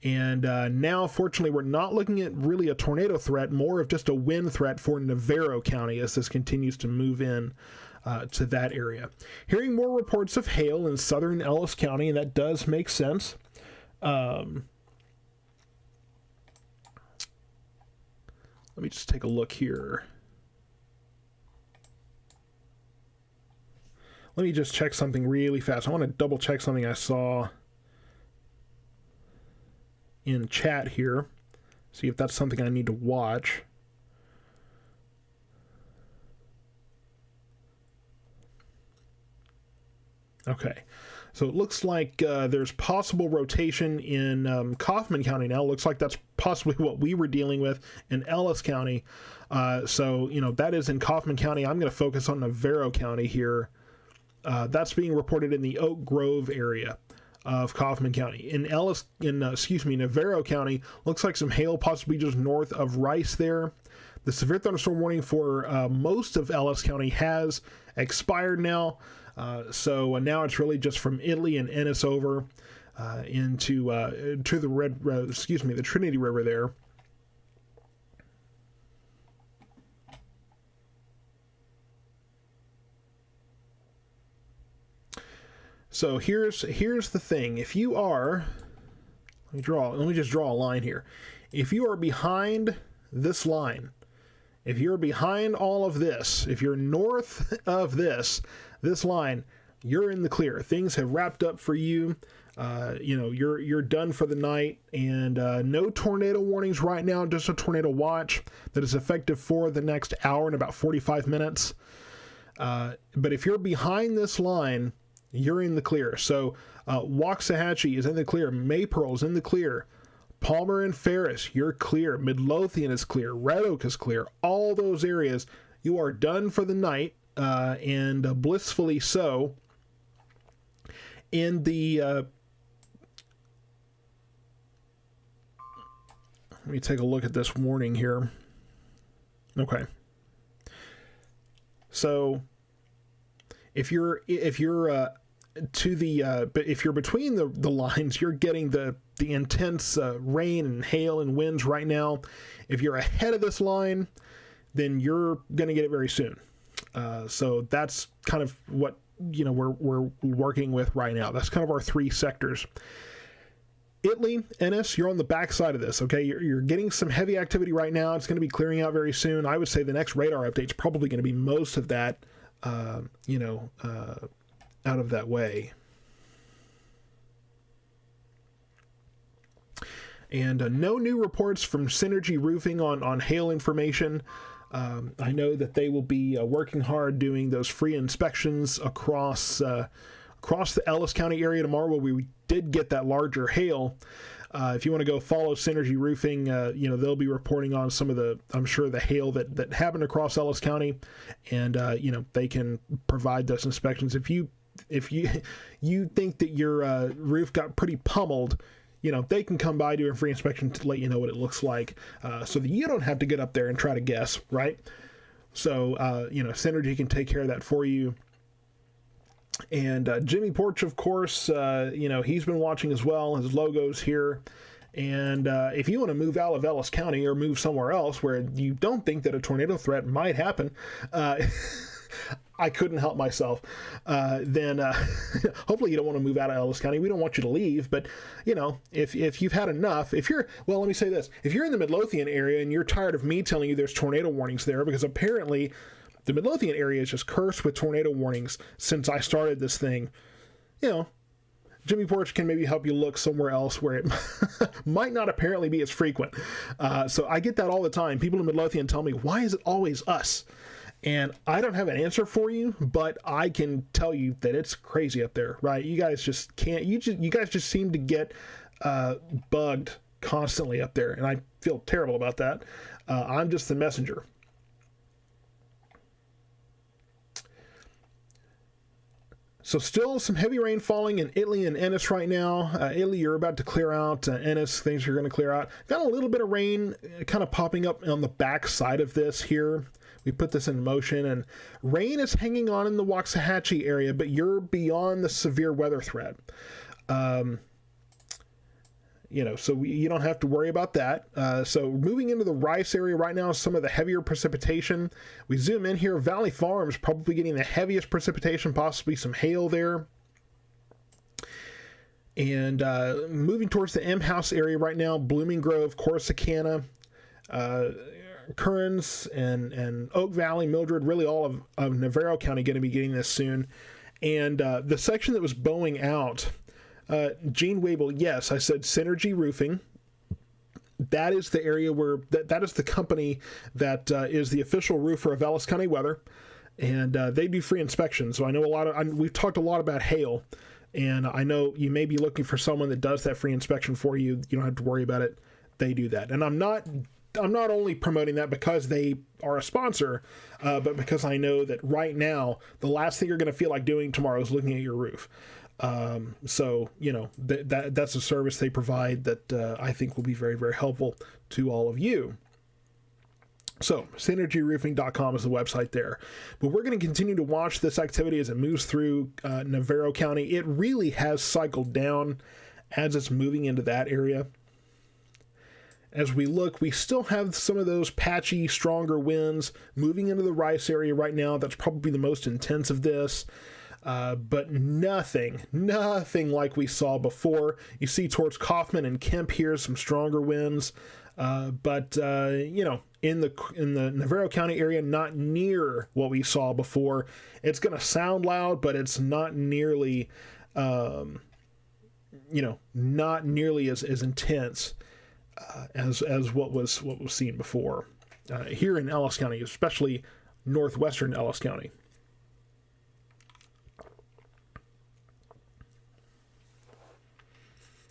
And now, fortunately, we're not looking at really a tornado threat, more of just a wind threat for Navarro County as this continues to move in to that area. Hearing more reports of hail in southern Ellis County, and that does make sense. Let me just take a look here. Let me just check something really fast. I want to double check something I saw in chat here. See if that's something I need to watch. Okay. So it looks like there's possible rotation in Kaufman County now. Looks like that's possibly what we were dealing with in Ellis County. So, that is in Kaufman County. I'm going to focus on Navarro County here. That's being reported in the Oak Grove area of Kaufman County. Navarro County, looks like some hail possibly just north of Rice there. The severe thunderstorm warning for most of Ellis County has expired now. So now it's really just from Italy and Ennis over into to the Trinity River there. So here's the thing. If you are, let me just draw a line here. If you are behind this line, if you're behind all of this, if you're north of this line, you're in the clear. Things have wrapped up for you. You're done for the night, and no tornado warnings right now, just a tornado watch that is effective for the next hour and about 45 minutes. But if you're behind this line, you're in the clear. So Waxahachie is in the clear. Maypearl is in the clear. Palmer and Ferris, you're clear. Midlothian is clear. Red Oak is clear. All those areas, you are done for the night, and blissfully so. In the let me take a look at this warning here. Okay. So if you're between the lines, you're getting the intense rain and hail and winds right now. If you're ahead of this line, then you're going to get it very soon. So that's kind of what we're working with right now. That's kind of our three sectors. Italy, Ennis, you're on the backside of this, okay? You're getting some heavy activity right now. It's going to be clearing out very soon. I would say the next radar update is probably going to be most of that, out of that way. And no new reports from Synergy Roofing on hail information. I know that they will be working hard doing those free inspections across the Ellis County area tomorrow, where we did get that larger hail. If you want to go follow Synergy Roofing, they'll be reporting on some of the hail that happened across Ellis County, and they can provide those inspections. If you think that your roof got pretty pummeled, they can come by, do a free inspection to let you know what it looks like, so that you don't have to get up there and try to guess, right? So, Synergy can take care of that for you. And Jimmy Porch, of course, he's been watching as well. His logo's here. And if you want to move out of Ellis County or move somewhere else where you don't think that a tornado threat might happen, I couldn't help myself. Then hopefully you don't want to move out of Ellis County. We don't want you to leave, but if you've had enough, let me say this: if you're in the Midlothian area and you're tired of me telling you there's tornado warnings there, because apparently the Midlothian area is just cursed with tornado warnings since I started this thing, Jimmy Porch can maybe help you look somewhere else where it might not apparently be as frequent. So I get that all the time. People in Midlothian tell me, why is it always us? And I don't have an answer for you, but I can tell you that it's crazy up there, right? You guys just can't, you guys just seem to get bugged constantly up there. And I feel terrible about that. I'm just the messenger. So still some heavy rain falling in Italy and Ennis right now. Italy, you're about to clear out. Ennis, things are going to clear out. Got a little bit of rain kind of popping up on the back side of this here. We put this in motion, and rain is hanging on in the Waxahachie area, but you're beyond the severe weather threat. So you don't have to worry about that. So moving into the Rice area right now, some of the heavier precipitation. We zoom in here. Valley Farms probably getting the heaviest precipitation, possibly some hail there. And moving towards the M House area right now, Blooming Grove, Corsicana, Kearns, and Oak Valley, Mildred, really all of Navarro County going to be getting this soon. And the section that was bowing out, Gene Wable, yes, I said Synergy Roofing. That is the area where, that is the company that is the official roofer of Ellis County Weather. And they do free inspections. So I know we've talked a lot about hail. And I know you may be looking for someone that does that free inspection for you. You don't have to worry about it they do that. And I'm not only promoting that because they are a sponsor, but because I know that right now the last thing you're going to feel like doing tomorrow is looking at your roof. So that's a service they provide that I think will be very, very helpful to all of you. So synergyroofing.com is the website there. But we're going to continue to watch this activity as it moves through Navarro County. It really has cycled down as it's moving into that area. As we look, we still have some of those patchy, stronger winds moving into the Rice area right now. That's probably the most intense of this. But nothing like we saw before. You see towards Kaufman and Kemp here, some stronger winds. But in the Navarro County area, not near what we saw before. It's going to sound loud, but it's not nearly, not nearly as intense as what was seen before here in Ellis County, especially northwestern Ellis County.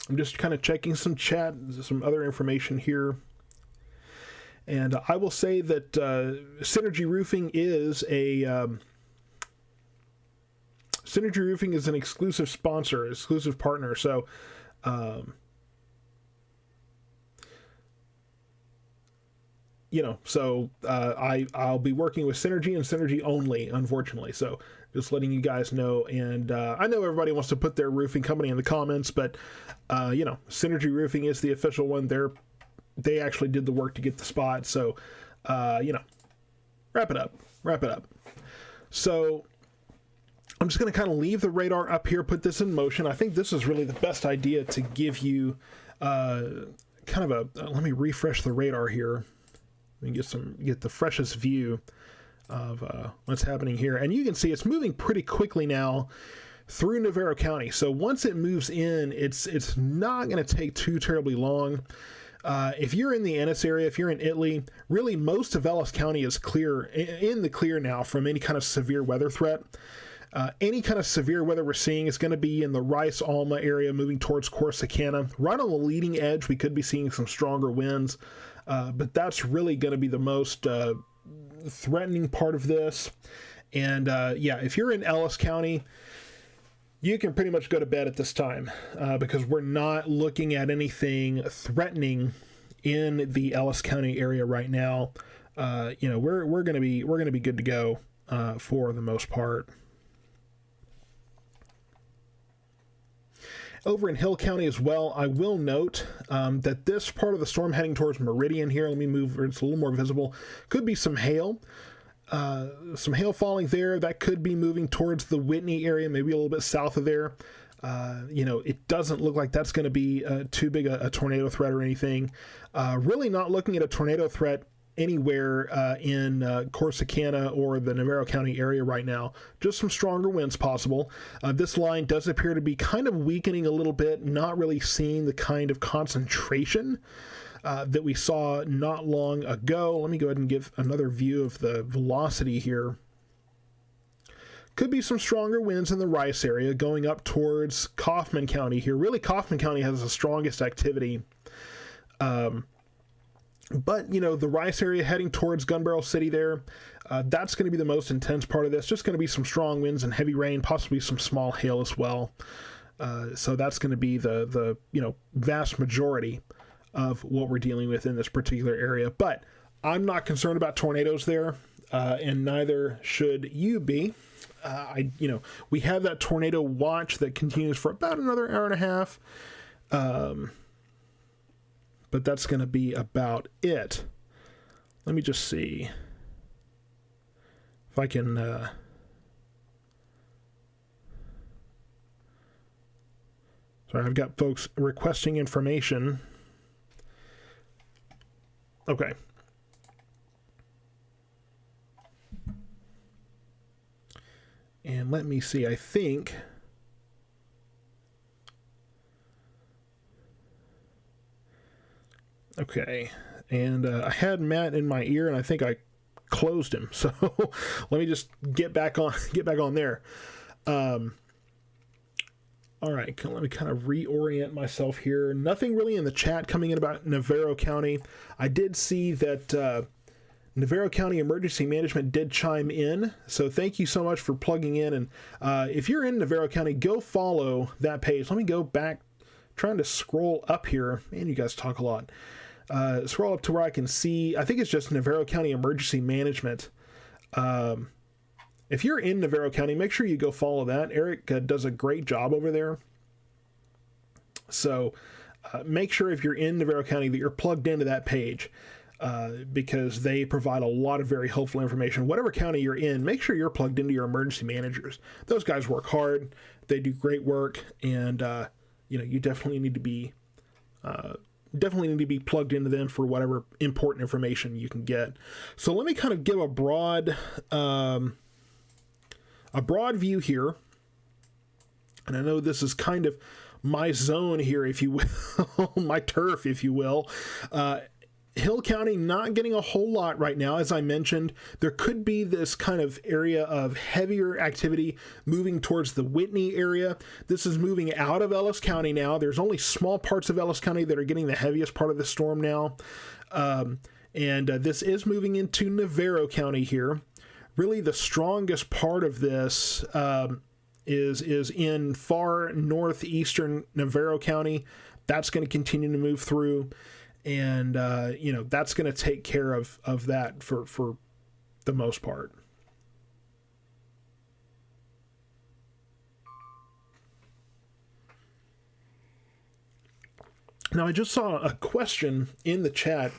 I'm just kind of checking some chat, some other information here. And I will say that Synergy Roofing is Synergy Roofing is an exclusive sponsor, exclusive partner. So, I'll be working with Synergy and Synergy only, unfortunately. So just letting you guys know. And I know everybody wants to put their roofing company in the comments, but Synergy Roofing is the official one. They actually did the work to get the spot. So, wrap it up. So I'm just going to kind of leave the radar up here, put this in motion. I think this is really the best idea to give you let me refresh the radar here. We can get the freshest view of what's happening here. And you can see it's moving pretty quickly now through Navarro County. So once it moves in, it's not going to take too terribly long. If you're in the Ennis area, if you're in Italy, really most of Ellis County is in the clear now from any kind of severe weather threat. Any kind of severe weather we're seeing is going to be in the Rice Alma area moving towards Corsicana. Right on the leading edge, we could be seeing some stronger winds, but that's really going to be the most threatening part of this. And if you're in Ellis County, you can pretty much go to bed at this time because we're not looking at anything threatening in the Ellis County area right now. We're gonna be good to go for the most part. Over in Hill County as well, I will note that this part of the storm heading towards Meridian here, let me move where it's a little more visible, could be some hail. Some hail falling there. That could be moving towards the Whitney area, maybe a little bit south of there. It doesn't look like that's going to be too big a tornado threat or anything. Really not looking at a tornado threat anywhere in Corsicana or the Navarro County area right now. Just some stronger winds possible. This line does appear to be kind of weakening a little bit, not really seeing the kind of concentration that we saw not long ago. Let me go ahead and give another view of the velocity here. Could be some stronger winds in the Rice area going up towards Kaufman County here. Really, Kaufman County has the strongest activity. But, the Rice area heading towards Gun Barrel City there, that's going to be the most intense part of this. Just going to be some strong winds and heavy rain, possibly some small hail as well. So that's going to be the vast majority of what we're dealing with in this particular area. But I'm not concerned about tornadoes there, and neither should you be. We have that tornado watch that continues for about another hour and a half. But that's going to be about it. Let me just see if I can sorry, I've got folks requesting information. Okay. And let me see, I think okay, and I had Matt in my ear, and I think I closed him. So let me just get back on there. All right, let me kind of reorient myself here. Nothing really in the chat coming in about Navarro County. I did see that Navarro County Emergency Management did chime in, so thank you so much for plugging in. And if you're in Navarro County, go follow that page. Let me go back, trying to scroll up here. Man, you guys talk a lot. Scroll up to where I can see, I think it's just Navarro County Emergency Management. If you're in Navarro County, make sure you go follow that. Eric does a great job over there. So make sure if you're in Navarro County that you're plugged into that page because they provide a lot of very helpful information. Whatever county you're in, make sure you're plugged into your emergency managers. Those guys work hard. They do great work. And, you definitely need to be plugged into them for whatever important information you can get. So let me kind of give a broad view here, and I know this is kind of my zone here, if you will, my turf, if you will. Hill County not getting a whole lot right now. As I mentioned, there could be this kind of area of heavier activity moving towards the Whitney area. This is moving out of Ellis County now. There's only small parts of Ellis County that are getting the heaviest part of the storm now. And this is moving into Navarro County here. Really, the strongest part of this is in far northeastern Navarro County. That's going to continue to move through, and that's going to take care of that for the most part. Now, I just saw a question in the chat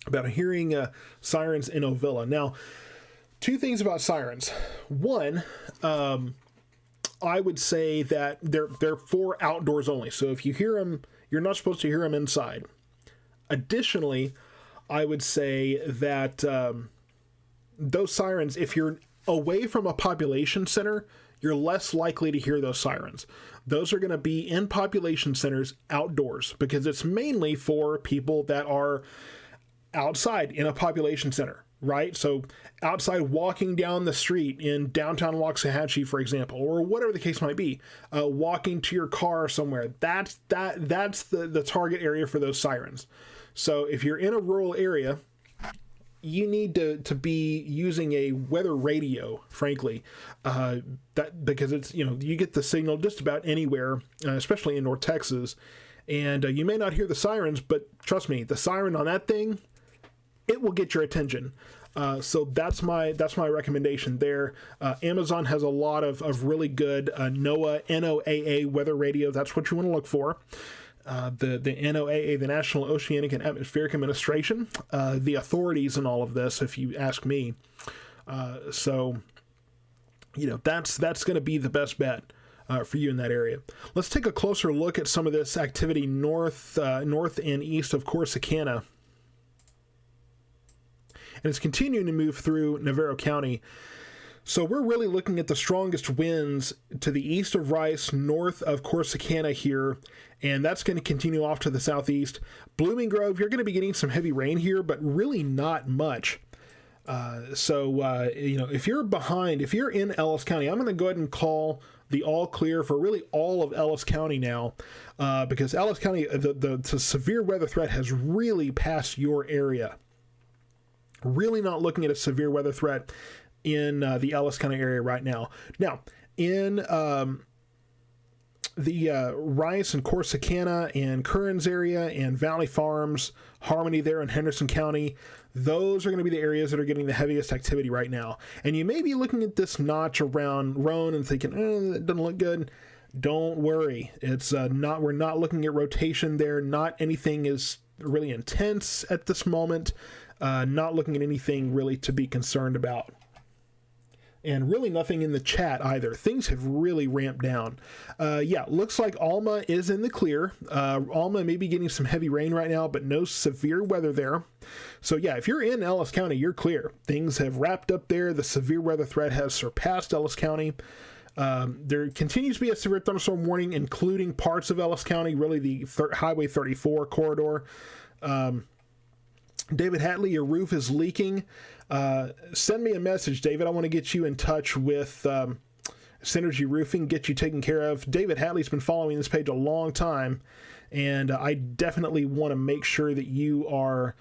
about hearing sirens in Ovilla. Now, two things about sirens. One, I would say that they're for outdoors only. So if you hear them, you're not supposed to hear them inside. Additionally, I would say that those sirens, if you're away from a population center, you're less likely to hear those sirens. Those are going to be in population centers outdoors because it's mainly for people that are outside in a population center. Right? So outside walking down the street in downtown Waxahachie, for example, or whatever the case might be, walking to your car somewhere, that's the target area for those sirens. So if you're in a rural area, you need to be using a weather radio, frankly, because it's, you get the signal just about anywhere, especially in North Texas, and you may not hear the sirens, but trust me, the siren on that thing, it will get your attention. So that's my recommendation there. Amazon has a lot of really good NOAA weather radio. That's what you want to look for. The NOAA, the National Oceanic and Atmospheric Administration, the authorities in all of this, if you ask me. So that's going to be the best bet for you in that area. Let's take a closer look at some of this activity north and east of Corsicana. And it's continuing to move through Navarro County. So we're really looking at the strongest winds to the east of Rice, north of Corsicana here, and that's going to continue off to the southeast. Blooming Grove, you're going to be getting some heavy rain here, but really not much. If you're behind, if you're in Ellis County, I'm going to go ahead and call the all clear for really all of Ellis County now, because Ellis County, the severe weather threat has really passed your area. Really not looking at a severe weather threat in the Ellis County area right now. Now, in the Rice and Corsicana and Kearns area and Valley Farms, Harmony there in Henderson County, those are going to be the areas that are getting the heaviest activity right now. And you may be looking at this notch around Roan and thinking, that doesn't look good. Don't worry. It's we're not looking at rotation there. Not anything is really intense at this moment. Not looking at anything really to be concerned about. And really nothing in the chat either. Things have really ramped down. Looks like Alma is in the clear. Alma may be getting some heavy rain right now, but no severe weather there. So if you're in Ellis County, you're clear. Things have wrapped up there. The severe weather threat has surpassed Ellis County. There continues to be a severe thunderstorm warning, including parts of Ellis County, really the Highway 34 corridor. David Hatley, your roof is leaking. Send me a message, David. I want to get you in touch with Synergy Roofing, get you taken care of. David Hadley's been following this page a long time, and I definitely want to make sure that you are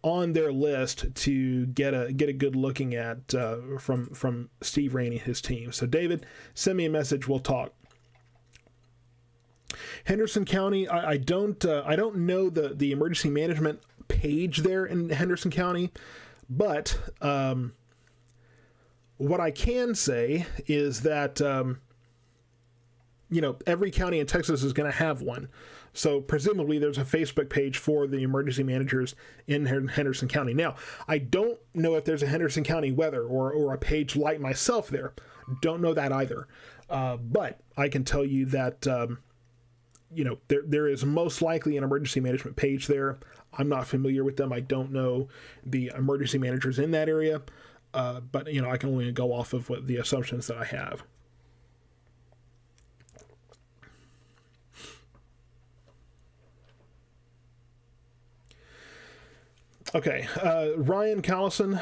on their list to get a good looking at from Steve Rainey and his team. So David, send me a message. We'll talk. Henderson County, I don't know the emergency management page there in Henderson County, but what I can say is that every county in Texas is going to have one. So presumably there's a Facebook page for the emergency managers in Henderson County. Now, I don't know if there's a Henderson County weather or a page like myself there. Don't know that either. But I can tell you that there is most likely an emergency management page there. I'm not familiar with them. I don't know the emergency managers in that area. But I can only go off of what the assumptions that I have. Okay, Ryan Callison,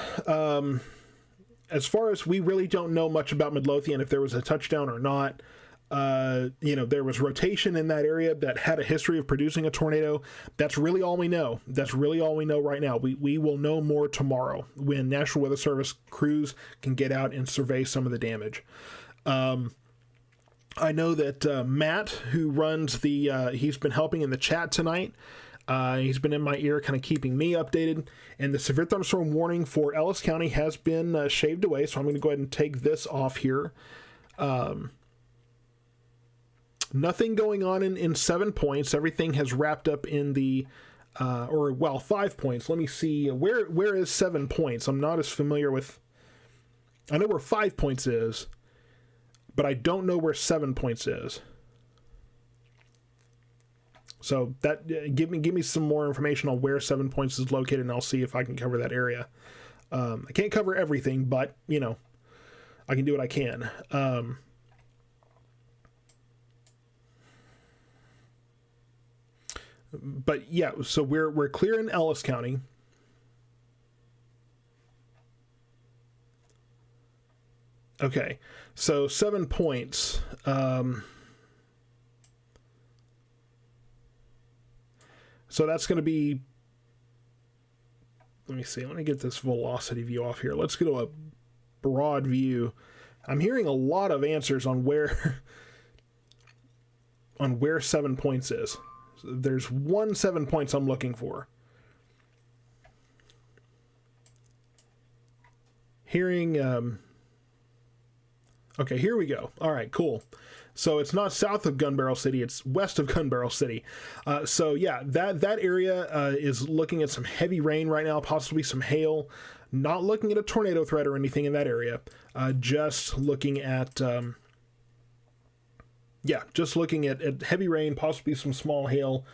as far as we really don't know much about Midlothian, if there was a touchdown or not. There was rotation in that area that had a history of producing a tornado. That's really all we know. That's really all we know right now. We will know more tomorrow when National Weather Service crews can get out and survey some of the damage. I know that Matt, who runs he's been helping in the chat tonight. He's been in my ear, kind of keeping me updated. And the severe thunderstorm warning for Ellis County has been shaved away, so I'm going to go ahead and take this off here. Nothing going on in 7 points. Everything has wrapped up in the 5 points. Let me see. Where is 7 points? I'm not as familiar with. I know where 5 points is, but I don't know where 7 points is. So that give me some more information on where 7 points is located, and I'll see if I can cover that area. I can't cover everything, but I can do what I can. But yeah, so we're clear in Ellis County. Okay, so 7 points. So that's going to be. Let me see. Let me get this velocity view off here. Let's go to a broad view. I'm hearing a lot of answers on where 7 points is. There's 7 points I'm looking for. Hearing, okay, here we go. All right, cool. So it's not south of Gun Barrel City, it's west of Gun Barrel City. So yeah, that area is looking at some heavy rain right now, possibly some hail. Not looking at a tornado threat or anything in that area. Just looking at... just looking at heavy rain, possibly some small hail,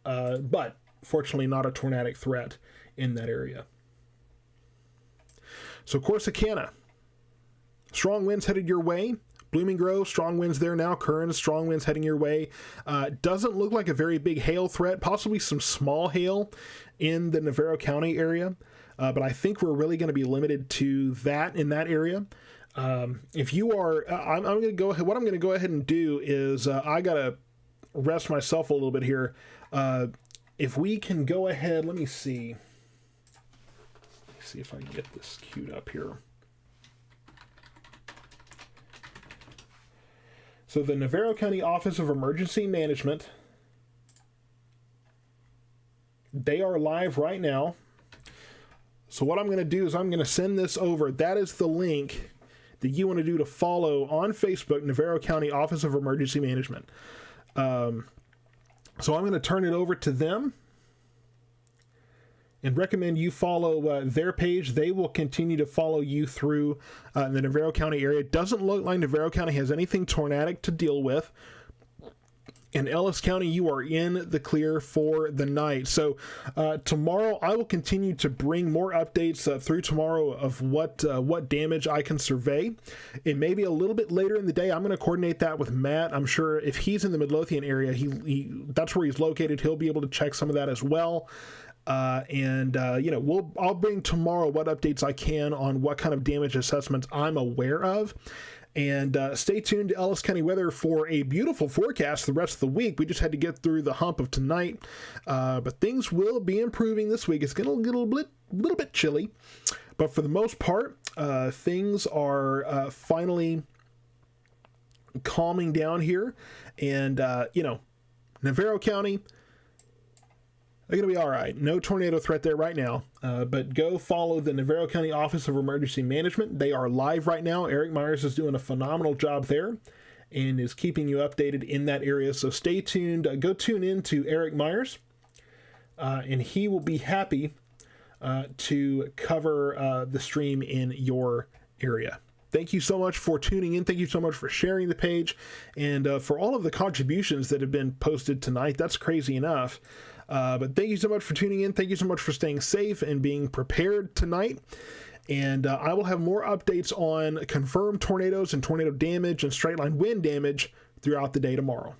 but fortunately not a tornadic threat in that area. So Corsicana, strong winds headed your way. Blooming Grove, strong winds there now. Curran, strong winds heading your way. Doesn't look like a very big hail threat, possibly some small hail in the Navarro County area, but I think we're really going to be limited to that in that area. If you are, I'm going to go ahead. What I'm going to go ahead and do is I got to rest myself a little bit here. If we can go ahead, let me see. Let me see if I can get this queued up here. So the Navarro County Office of Emergency Management, they are live right now. So what I'm going to do is I'm going to send this over. That is the link that you want to do to follow on Facebook, Navarro County Office of Emergency Management. So I'm going to turn it over to them and recommend you follow their page. They will continue to follow you through the Navarro County area. It doesn't look like Navarro County has anything tornadic to deal with. In Ellis County, you are in the clear for the night. So tomorrow, I will continue to bring more updates through tomorrow of what damage I can survey. It may be a little bit later in the day. I'm going to coordinate that with Matt. I'm sure if he's in the Midlothian area, he that's where he's located. He'll be able to check some of that as well. I'll bring tomorrow what updates I can on what kind of damage assessments I'm aware of. And stay tuned to Ellis County Weather for a beautiful forecast the rest of the week. We just had to get through the hump of tonight, but things will be improving this week. It's going to get a little bit chilly, but for the most part, things are finally calming down here. And, Navarro County, they're going to be all right. No tornado threat there right now, but go follow the Navarro County Office of Emergency Management. They are live right now. Eric Myers is doing a phenomenal job there and is keeping you updated in that area. So stay tuned. Go tune in to Eric Myers, and he will be happy to cover the stream in your area. Thank you so much for tuning in. Thank you so much for sharing the page and for all of the contributions that have been posted tonight. That's crazy enough. But thank you so much for tuning in. Thank you so much for staying safe and being prepared tonight. And I will have more updates on confirmed tornadoes and tornado damage and straight line wind damage throughout the day tomorrow.